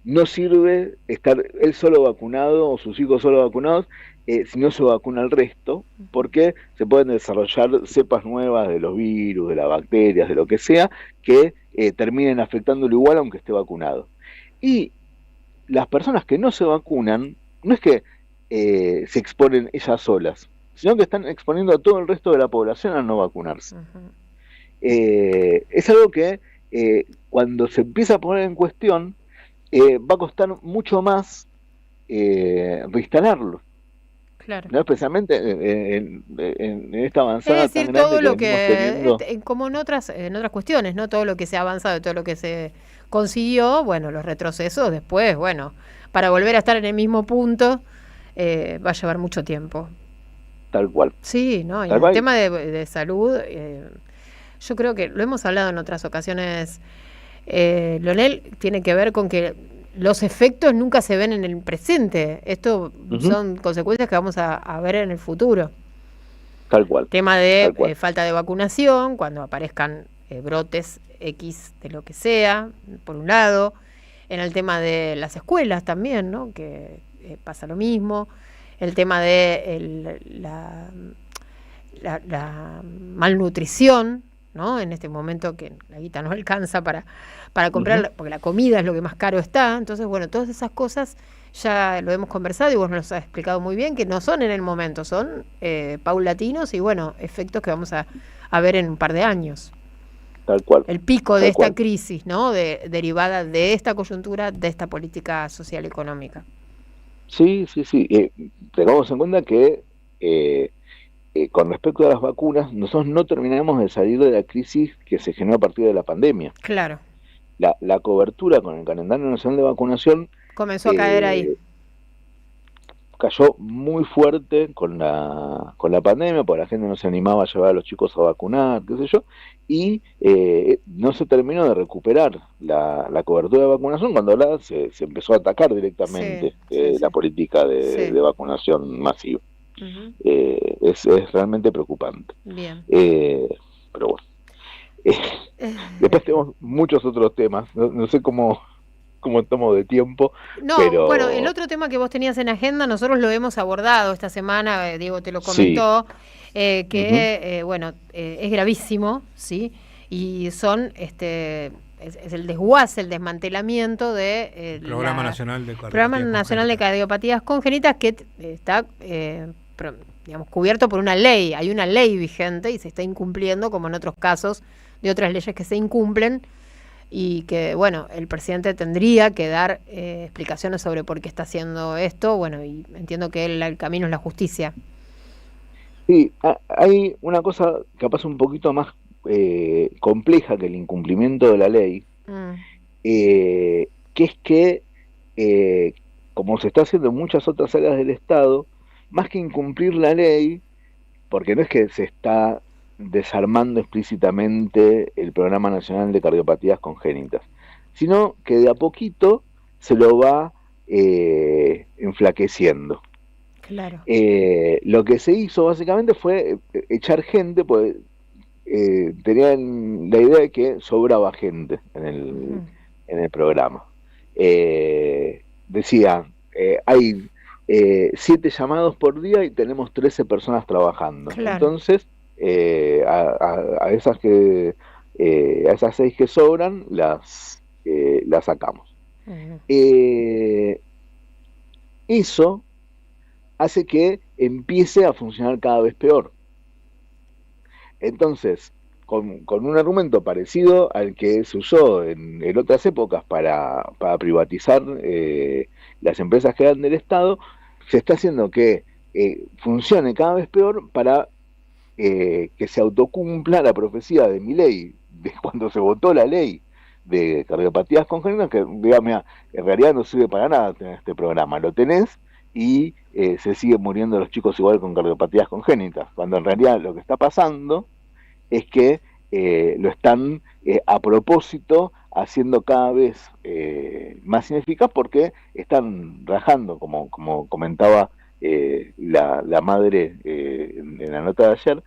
no sirve estar él solo vacunado o sus hijos solo vacunados si no se vacuna el resto, porque se pueden desarrollar cepas nuevas de los virus, de las bacterias, de lo que sea, que terminen afectándolo igual aunque esté vacunado. Y las personas que no se vacunan, no es que se exponen ellas solas, sino que están exponiendo a todo el resto de la población a no vacunarse. Es algo que cuando se empieza a poner en cuestión, va a costar mucho más reinstalarlo. Claro. ¿No? Especialmente en esta avanzada es decir, tan grande todo lo que que, venimos teniendo. como en otras cuestiones, ¿no? Todo lo que se ha avanzado, todo lo que se consiguió, bueno, los retrocesos después, bueno, para volver a estar en el mismo punto, va a llevar mucho tiempo. Tal cual. Sí, ¿no? Y Tal el cual. tema de salud, yo creo que lo hemos hablado en otras ocasiones, Leonel, tiene que ver con que los efectos nunca se ven en el presente. Esto son consecuencias que vamos a ver en el futuro. Tal cual. Tema de Tal cual. falta de vacunación, cuando aparezcan brotes X de lo que sea, por un lado. En el tema de las escuelas también, ¿no? Que pasa lo mismo. El tema de la malnutrición, ¿no? En este momento que la guita no alcanza para comprar, porque la comida es lo que más caro está. Entonces, bueno, todas esas cosas ya lo hemos conversado y vos nos has explicado muy bien, que no son en el momento, son paulatinos y, bueno, efectos que vamos a ver en un par de años. Tal cual. El pico de Tal esta cual. crisis, ¿no? Derivada de esta coyuntura, de esta política social y económica. Sí. Tengamos en cuenta que con respecto a las vacunas, nosotros no terminamos de salir de la crisis que se generó a partir de la pandemia. Claro. La cobertura con el calendario nacional de vacunación Comenzó a caer ahí. Cayó muy fuerte con la pandemia, porque la gente no se animaba a llevar a los chicos a vacunar, qué sé yo, y no se terminó de recuperar la cobertura de vacunación cuando ahora se empezó a atacar directamente la política de vacunación masiva. Es realmente preocupante. Bien. Pero bueno. Después tenemos muchos otros temas, no sé cómo estamos de tiempo. No, pero... bueno, el otro tema que vos tenías en agenda, nosotros lo hemos abordado esta semana, Diego te lo comentó, bueno, es gravísimo, ¿sí? Y son, es el desguace, el desmantelamiento de Programa Nacional de Cardiopatías Congénitas que está, digamos, cubierto por una ley. Hay una ley vigente y se está incumpliendo, como en otros casos de otras leyes que se incumplen, y que, bueno, el presidente tendría que dar explicaciones sobre por qué está haciendo esto. Bueno, y entiendo que el camino es la justicia. Sí, hay una cosa capaz un poquito más compleja que el incumplimiento de la ley, que es que, como se está haciendo en muchas otras áreas del Estado, más que incumplir la ley, porque no es que se está desarmando explícitamente el Programa Nacional de Cardiopatías Congénitas, sino que de a poquito se lo va enflaqueciendo. Claro. Lo que se hizo básicamente fue echar gente, pues tenían la idea de que sobraba gente en el programa. Decían, hay 7 llamados por día y tenemos 13 personas trabajando. Claro. Entonces, a esas 6 que sobran las sacamos. Eso hace que empiece a funcionar cada vez peor. Entonces, con un argumento parecido al que se usó en otras épocas para privatizar las empresas que eran del Estado, se está haciendo que funcione cada vez peor para que se autocumpla la profecía de Milei, de cuando se votó la ley de cardiopatías congénitas, que diga, mira, en realidad no sirve para nada tener este programa, lo tenés y se siguen muriendo los chicos igual con cardiopatías congénitas, cuando en realidad lo que está pasando es que lo están a propósito haciendo cada vez más ineficaz, porque están rajando, como comentaba la madre en la nota de ayer,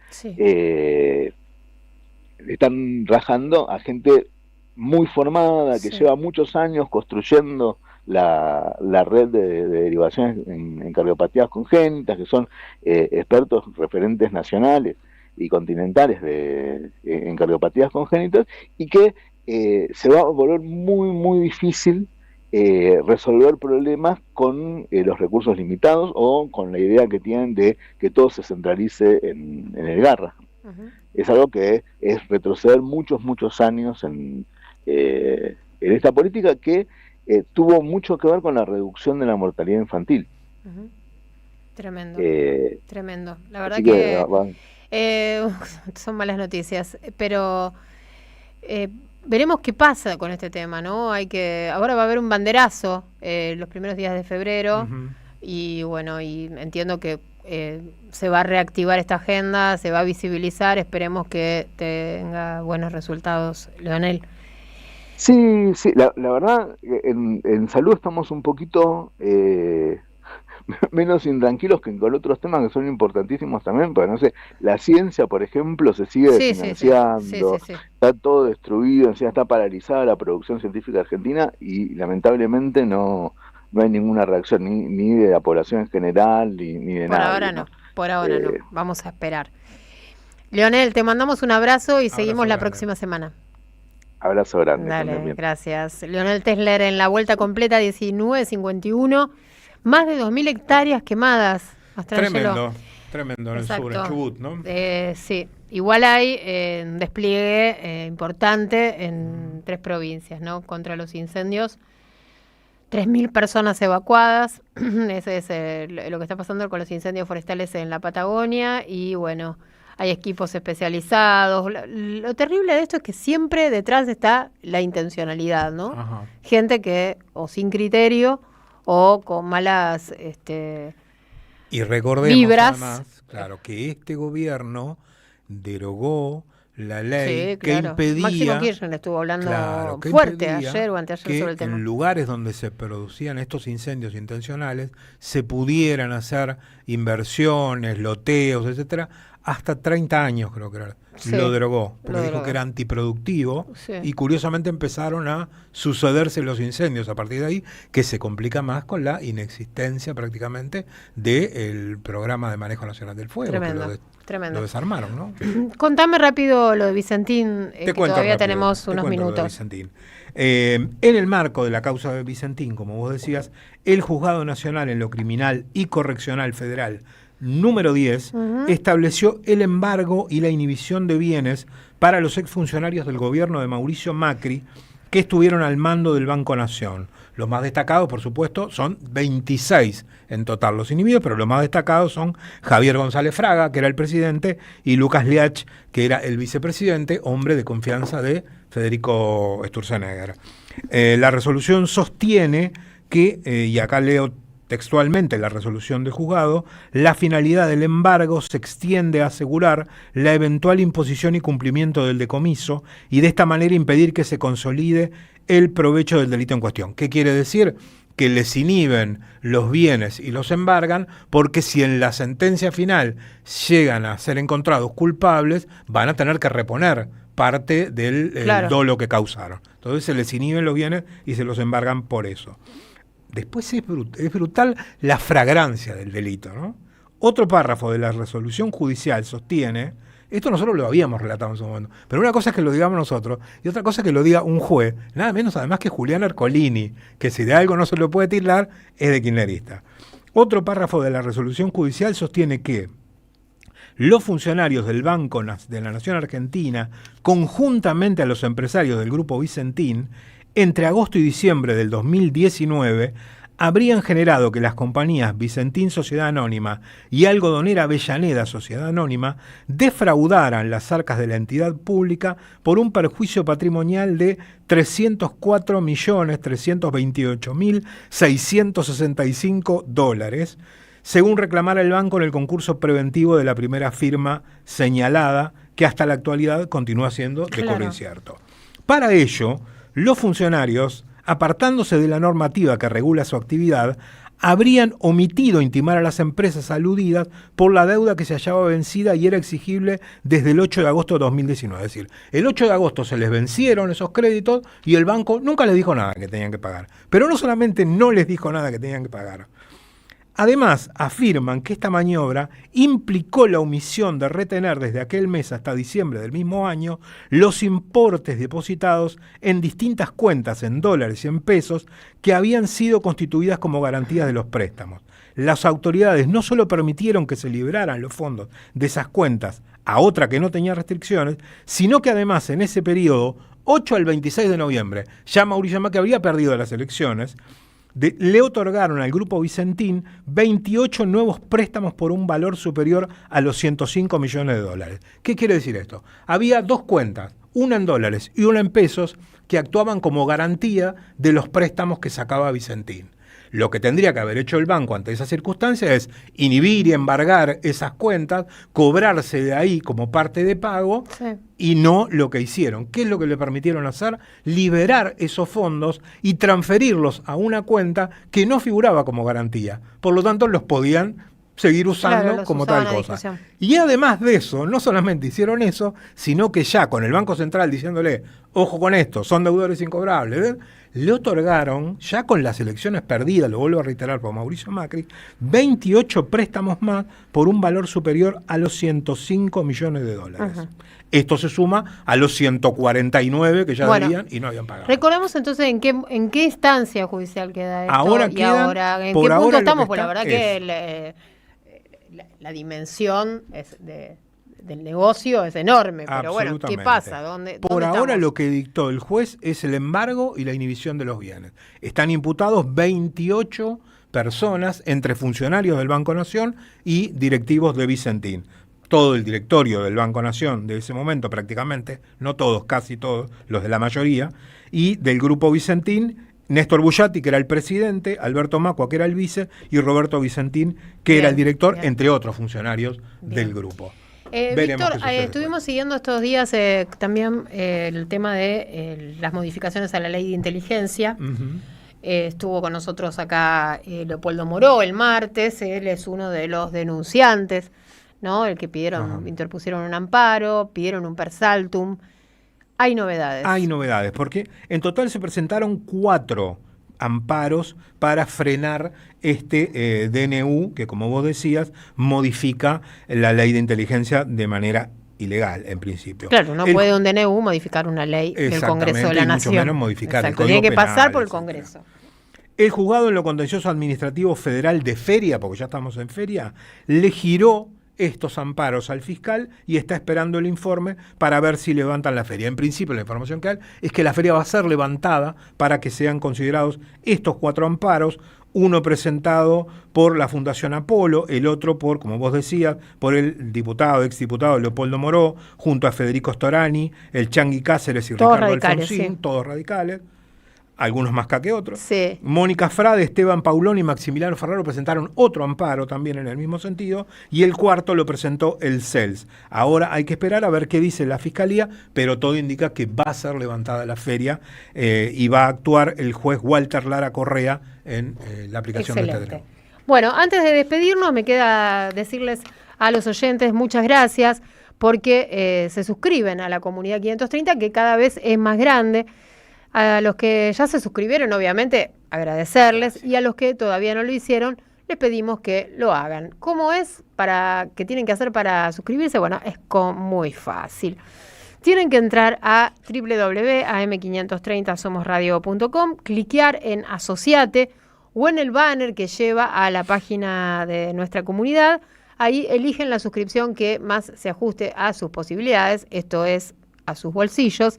están rajando a gente muy formada, que lleva muchos años construyendo la red de derivaciones en cardiopatías congénitas, que son expertos referentes nacionales y continentales en cardiopatías congénitas, y que se va a volver muy, muy difícil resolver problemas con los recursos limitados o con la idea que tienen de que todo se centralice en el Garra. Es algo que es retroceder muchos años en esta política que tuvo mucho que ver con la reducción de la mortalidad infantil. Tremendo, tremendo. La verdad son malas noticias, pero veremos qué pasa con este tema, ¿no? Ahora va a haber un banderazo los primeros días de febrero y bueno, y entiendo que se va a reactivar esta agenda, se va a visibilizar, esperemos que tenga buenos resultados, Leonel. Sí, la verdad, en salud estamos un poquito menos intranquilos que con otros temas que son importantísimos también, porque no sé, la ciencia, por ejemplo, se sigue desfinanciando, está todo destruido, encima está paralizada la producción científica argentina y lamentablemente no hay ninguna reacción, ni de la población en general, ni de nada. Por ahora no, vamos a esperar. Leonel, te mandamos un abrazo y seguimos la próxima semana. Abrazo grande. Dale, gracias. Leonel Tesler en la vuelta completa 1951, más de 2.000 hectáreas quemadas. Tremendo en el sur, en Chubut, ¿no? Sí, igual hay un despliegue importante en 3 provincias, ¿no? Contra los incendios. 3.000 personas evacuadas. Ese es lo que está pasando con los incendios forestales en la Patagonia y bueno, hay equipos especializados. Lo terrible de esto es que siempre detrás está la intencionalidad, ¿no? Ajá. Gente que o sin criterio o con malas y recordemos vibras. Además, claro, que este gobierno derogó la ley que impedía... Máximo Kirchner estuvo hablando fuerte ayer o anteayer sobre el tema. En lugares donde se producían estos incendios intencionales se pudieran hacer inversiones, loteos, etcétera, hasta 30 años creo que era. Lo derogó, porque dijo que era antiproductivo y curiosamente empezaron a sucederse los incendios a partir de ahí, que se complica más con la inexistencia prácticamente del programa de manejo nacional del fuego. Tremendo. Lo desarmaron, ¿no? Contame rápido lo de Vicentín, que todavía tenemos unos minutos. En el marco de la causa de Vicentín, como vos decías, el Juzgado Nacional en lo Criminal y Correccional Federal número 10 estableció el embargo y la inhibición de bienes para los exfuncionarios del gobierno de Mauricio Macri que estuvieron al mando del Banco Nación. Los más destacados, por supuesto, son 26 en total los inhibidos, pero los más destacados son Javier González Fraga, que era el presidente, y Lucas Liach, que era el vicepresidente, hombre de confianza de Federico Sturzenegger. La resolución sostiene que, y acá leo textualmente la resolución del juzgado, la finalidad del embargo se extiende a asegurar la eventual imposición y cumplimiento del decomiso y de esta manera impedir que se consolide el provecho del delito en cuestión. ¿Qué quiere decir? Que les inhiben los bienes y los embargan porque si en la sentencia final llegan a ser encontrados culpables, van a tener que reponer parte del dolo que causaron. Entonces se les inhiben los bienes y se los embargan por eso. Después es brutal la fragrancia del delito, ¿no? Otro párrafo de la resolución judicial sostiene, esto nosotros lo habíamos relatado en su momento, pero una cosa es que lo digamos nosotros y otra cosa es que lo diga un juez, nada menos además que Julián Ercolini, que si de algo no se lo puede tildar es de kirchnerista. Otro párrafo de la resolución judicial sostiene que los funcionarios del Banco de la Nación Argentina, conjuntamente a los empresarios del Grupo Vicentín, entre agosto y diciembre del 2019, habrían generado que las compañías Vicentín Sociedad Anónima y Algodonera Avellaneda Sociedad Anónima defraudaran las arcas de la entidad pública por un perjuicio patrimonial de $304.328.665, según reclamara el banco en el concurso preventivo de la primera firma señalada, que hasta la actualidad continúa siendo de cobro incierto. Para ello, los funcionarios, apartándose de la normativa que regula su actividad, habrían omitido intimar a las empresas aludidas por la deuda que se hallaba vencida y era exigible desde el 8 de agosto de 2019. Es decir, el 8 de agosto se les vencieron esos créditos y el banco nunca les dijo nada que tenían que pagar. Pero no solamente no les dijo nada que tenían que pagar, Además, afirman que esta maniobra implicó la omisión de retener desde aquel mes hasta diciembre del mismo año los importes depositados en distintas cuentas en dólares y en pesos que habían sido constituidas como garantías de los préstamos. Las autoridades no solo permitieron que se liberaran los fondos de esas cuentas a otra que no tenía restricciones, sino que además en ese periodo, 8 al 26 de noviembre, ya Mauricio Macri había perdido las elecciones, le otorgaron al Grupo Vicentín 28 nuevos préstamos por un valor superior a los 105 millones de dólares. ¿Qué quiere decir esto? Había dos cuentas, una en dólares y una en pesos, que actuaban como garantía de los préstamos que sacaba Vicentín. Lo que tendría que haber hecho el banco ante esa circunstancia es inhibir y embargar esas cuentas, cobrarse de ahí como parte de pago, y no lo que hicieron. ¿Qué es lo que le permitieron hacer? Liberar esos fondos y transferirlos a una cuenta que no figuraba como garantía. Por lo tanto, los podían seguir usando como tal cosa. Y además de eso, no solamente hicieron eso, sino que ya con el Banco Central diciéndole, ojo con esto, son deudores incobrables, le otorgaron, ya con las elecciones perdidas, lo vuelvo a reiterar por Mauricio Macri, 28 préstamos más por un valor superior a los 105 millones de dólares. Ajá. Esto se suma a los 149 que ya debían y no habían pagado. Recordemos entonces en qué instancia judicial queda esto ahora y ahora en qué punto estamos, porque la verdad que la dimensión del negocio es enorme, pero bueno, ¿qué pasa? Por ahora lo que dictó el juez es el embargo y la inhibición de los bienes. Están imputados 28 personas entre funcionarios del Banco Nación y directivos de Vicentín. Todo el directorio del Banco Nación de ese momento prácticamente, no todos, casi todos, los de la mayoría, y del Grupo Vicentín, Néstor Bullati, que era el presidente, Alberto Macua, que era el vice, y Roberto Vicentín, que era el director, entre otros funcionarios del grupo. Víctor, estuvimos siguiendo estos días también el tema de las modificaciones a la ley de inteligencia. Estuvo con nosotros acá Leopoldo Moró el martes, él es uno de los denunciantes, ¿no? El que interpusieron un amparo, pidieron un persaltum. Hay novedades. Hay novedades, porque en total se presentaron 4 amparos para frenar este DNU que, como vos decías, modifica la ley de inteligencia de manera ilegal, en principio. Claro, no puede un DNU modificar una ley del Congreso de la Nación. Mucho menos modificar el Código Penal. Tiene que pasar por el Congreso. El juzgado en lo contencioso administrativo federal de Feria, porque ya estamos en Feria, le giró estos amparos al fiscal y está esperando el informe para ver si levantan la feria. En principio, la información que hay es que la feria va a ser levantada para que sean considerados estos 4 amparos, uno presentado por la Fundación Apolo, el otro por, como vos decías, por el exdiputado Leopoldo Moró, junto a Federico Storani, el Changi Cáceres y Ricardo Alfonsín, todos radicales. Algunos más que otros. Sí. Mónica Frade, Esteban Paulón y Maximiliano Ferraro presentaron otro amparo también en el mismo sentido, y el cuarto lo presentó el CELS. Ahora hay que esperar a ver qué dice la Fiscalía, pero todo indica que va a ser levantada la feria y va a actuar el juez Walter Lara Correa en la aplicación de este DNU. Bueno, antes de despedirnos me queda decirles a los oyentes muchas gracias porque se suscriben a la comunidad 530, que cada vez es más grande. A los que ya se suscribieron, obviamente, agradecerles, y a los que todavía no lo hicieron, les pedimos que lo hagan. ¿Cómo es? ¿Qué tienen que hacer para suscribirse? Bueno, es muy fácil. Tienen que entrar a www.am530somosradio.com, cliquear en Asociate o en el banner que lleva a la página de nuestra comunidad. Ahí eligen la suscripción que más se ajuste a sus posibilidades, esto es, a sus bolsillos.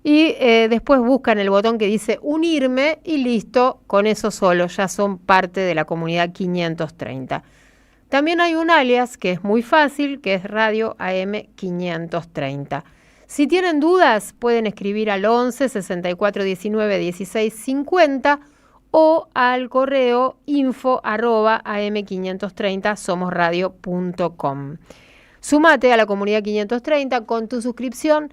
Y después buscan el botón que dice unirme y listo, con eso solo ya son parte de la comunidad 530. También hay un alias que es muy fácil, que es Radio AM 530. Si tienen dudas pueden escribir al 11 64 19 16 50 o al correo info@am530somosradio.com. Sumate a la comunidad 530 con tu suscripción.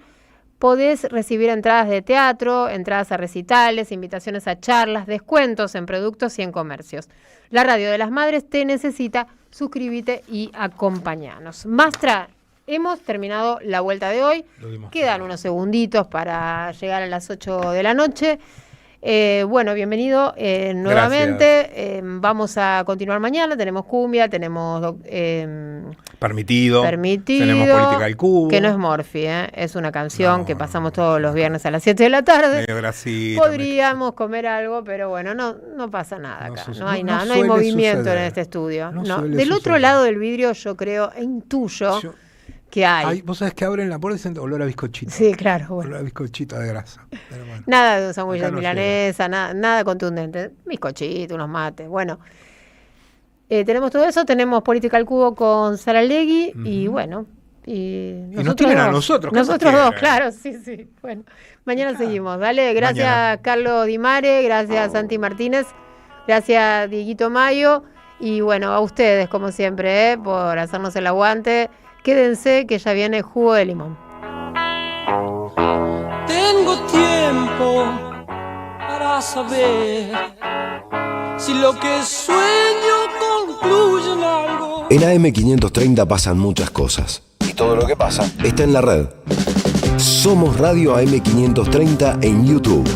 Podés recibir entradas de teatro, entradas a recitales, invitaciones a charlas, descuentos en productos y en comercios. La Radio de las Madres te necesita, suscríbete y acompáñanos. Mastra, hemos terminado la vuelta de hoy. Quedan unos segunditos para llegar a las 8 de la noche. Bueno, bienvenido nuevamente. Vamos a continuar mañana. Tenemos cumbia, tenemos Permitido. Tenemos Política del Cubo. Que no es Morphy, es una canción que pasamos todos los viernes a las 7 de la tarde. Medio grasita, Podríamos comer algo, pero bueno, no pasa nada acá. No hay nada, no hay movimiento en este estudio. Del otro lado del vidrio yo creo e intuyo que hay. Vos sabés que abren la puerta y dicen olor a bizcochito. Sí, claro. Bueno. Olor a bizcochito de grasa. Bueno. Nada de un sándwich de milanesa, nada contundente. Bizcochito, unos mates. Bueno, tenemos todo eso. Tenemos Política al Cubo con Saralegui y bueno. Y nos tienen a nosotros. Nosotros dos, claro, sí. Bueno, mañana seguimos. Dale, gracias Carlos Di Mare, gracias Santi Martínez, gracias Dieguito Mayo. Y bueno, a ustedes, como siempre, por hacernos el aguante. Quédense que ya viene jugo de limón. Tengo tiempo para saber si lo que sueño concluye en algo. En AM530 pasan muchas cosas. Y todo lo que pasa está en la red. Somos Radio AM530 en YouTube.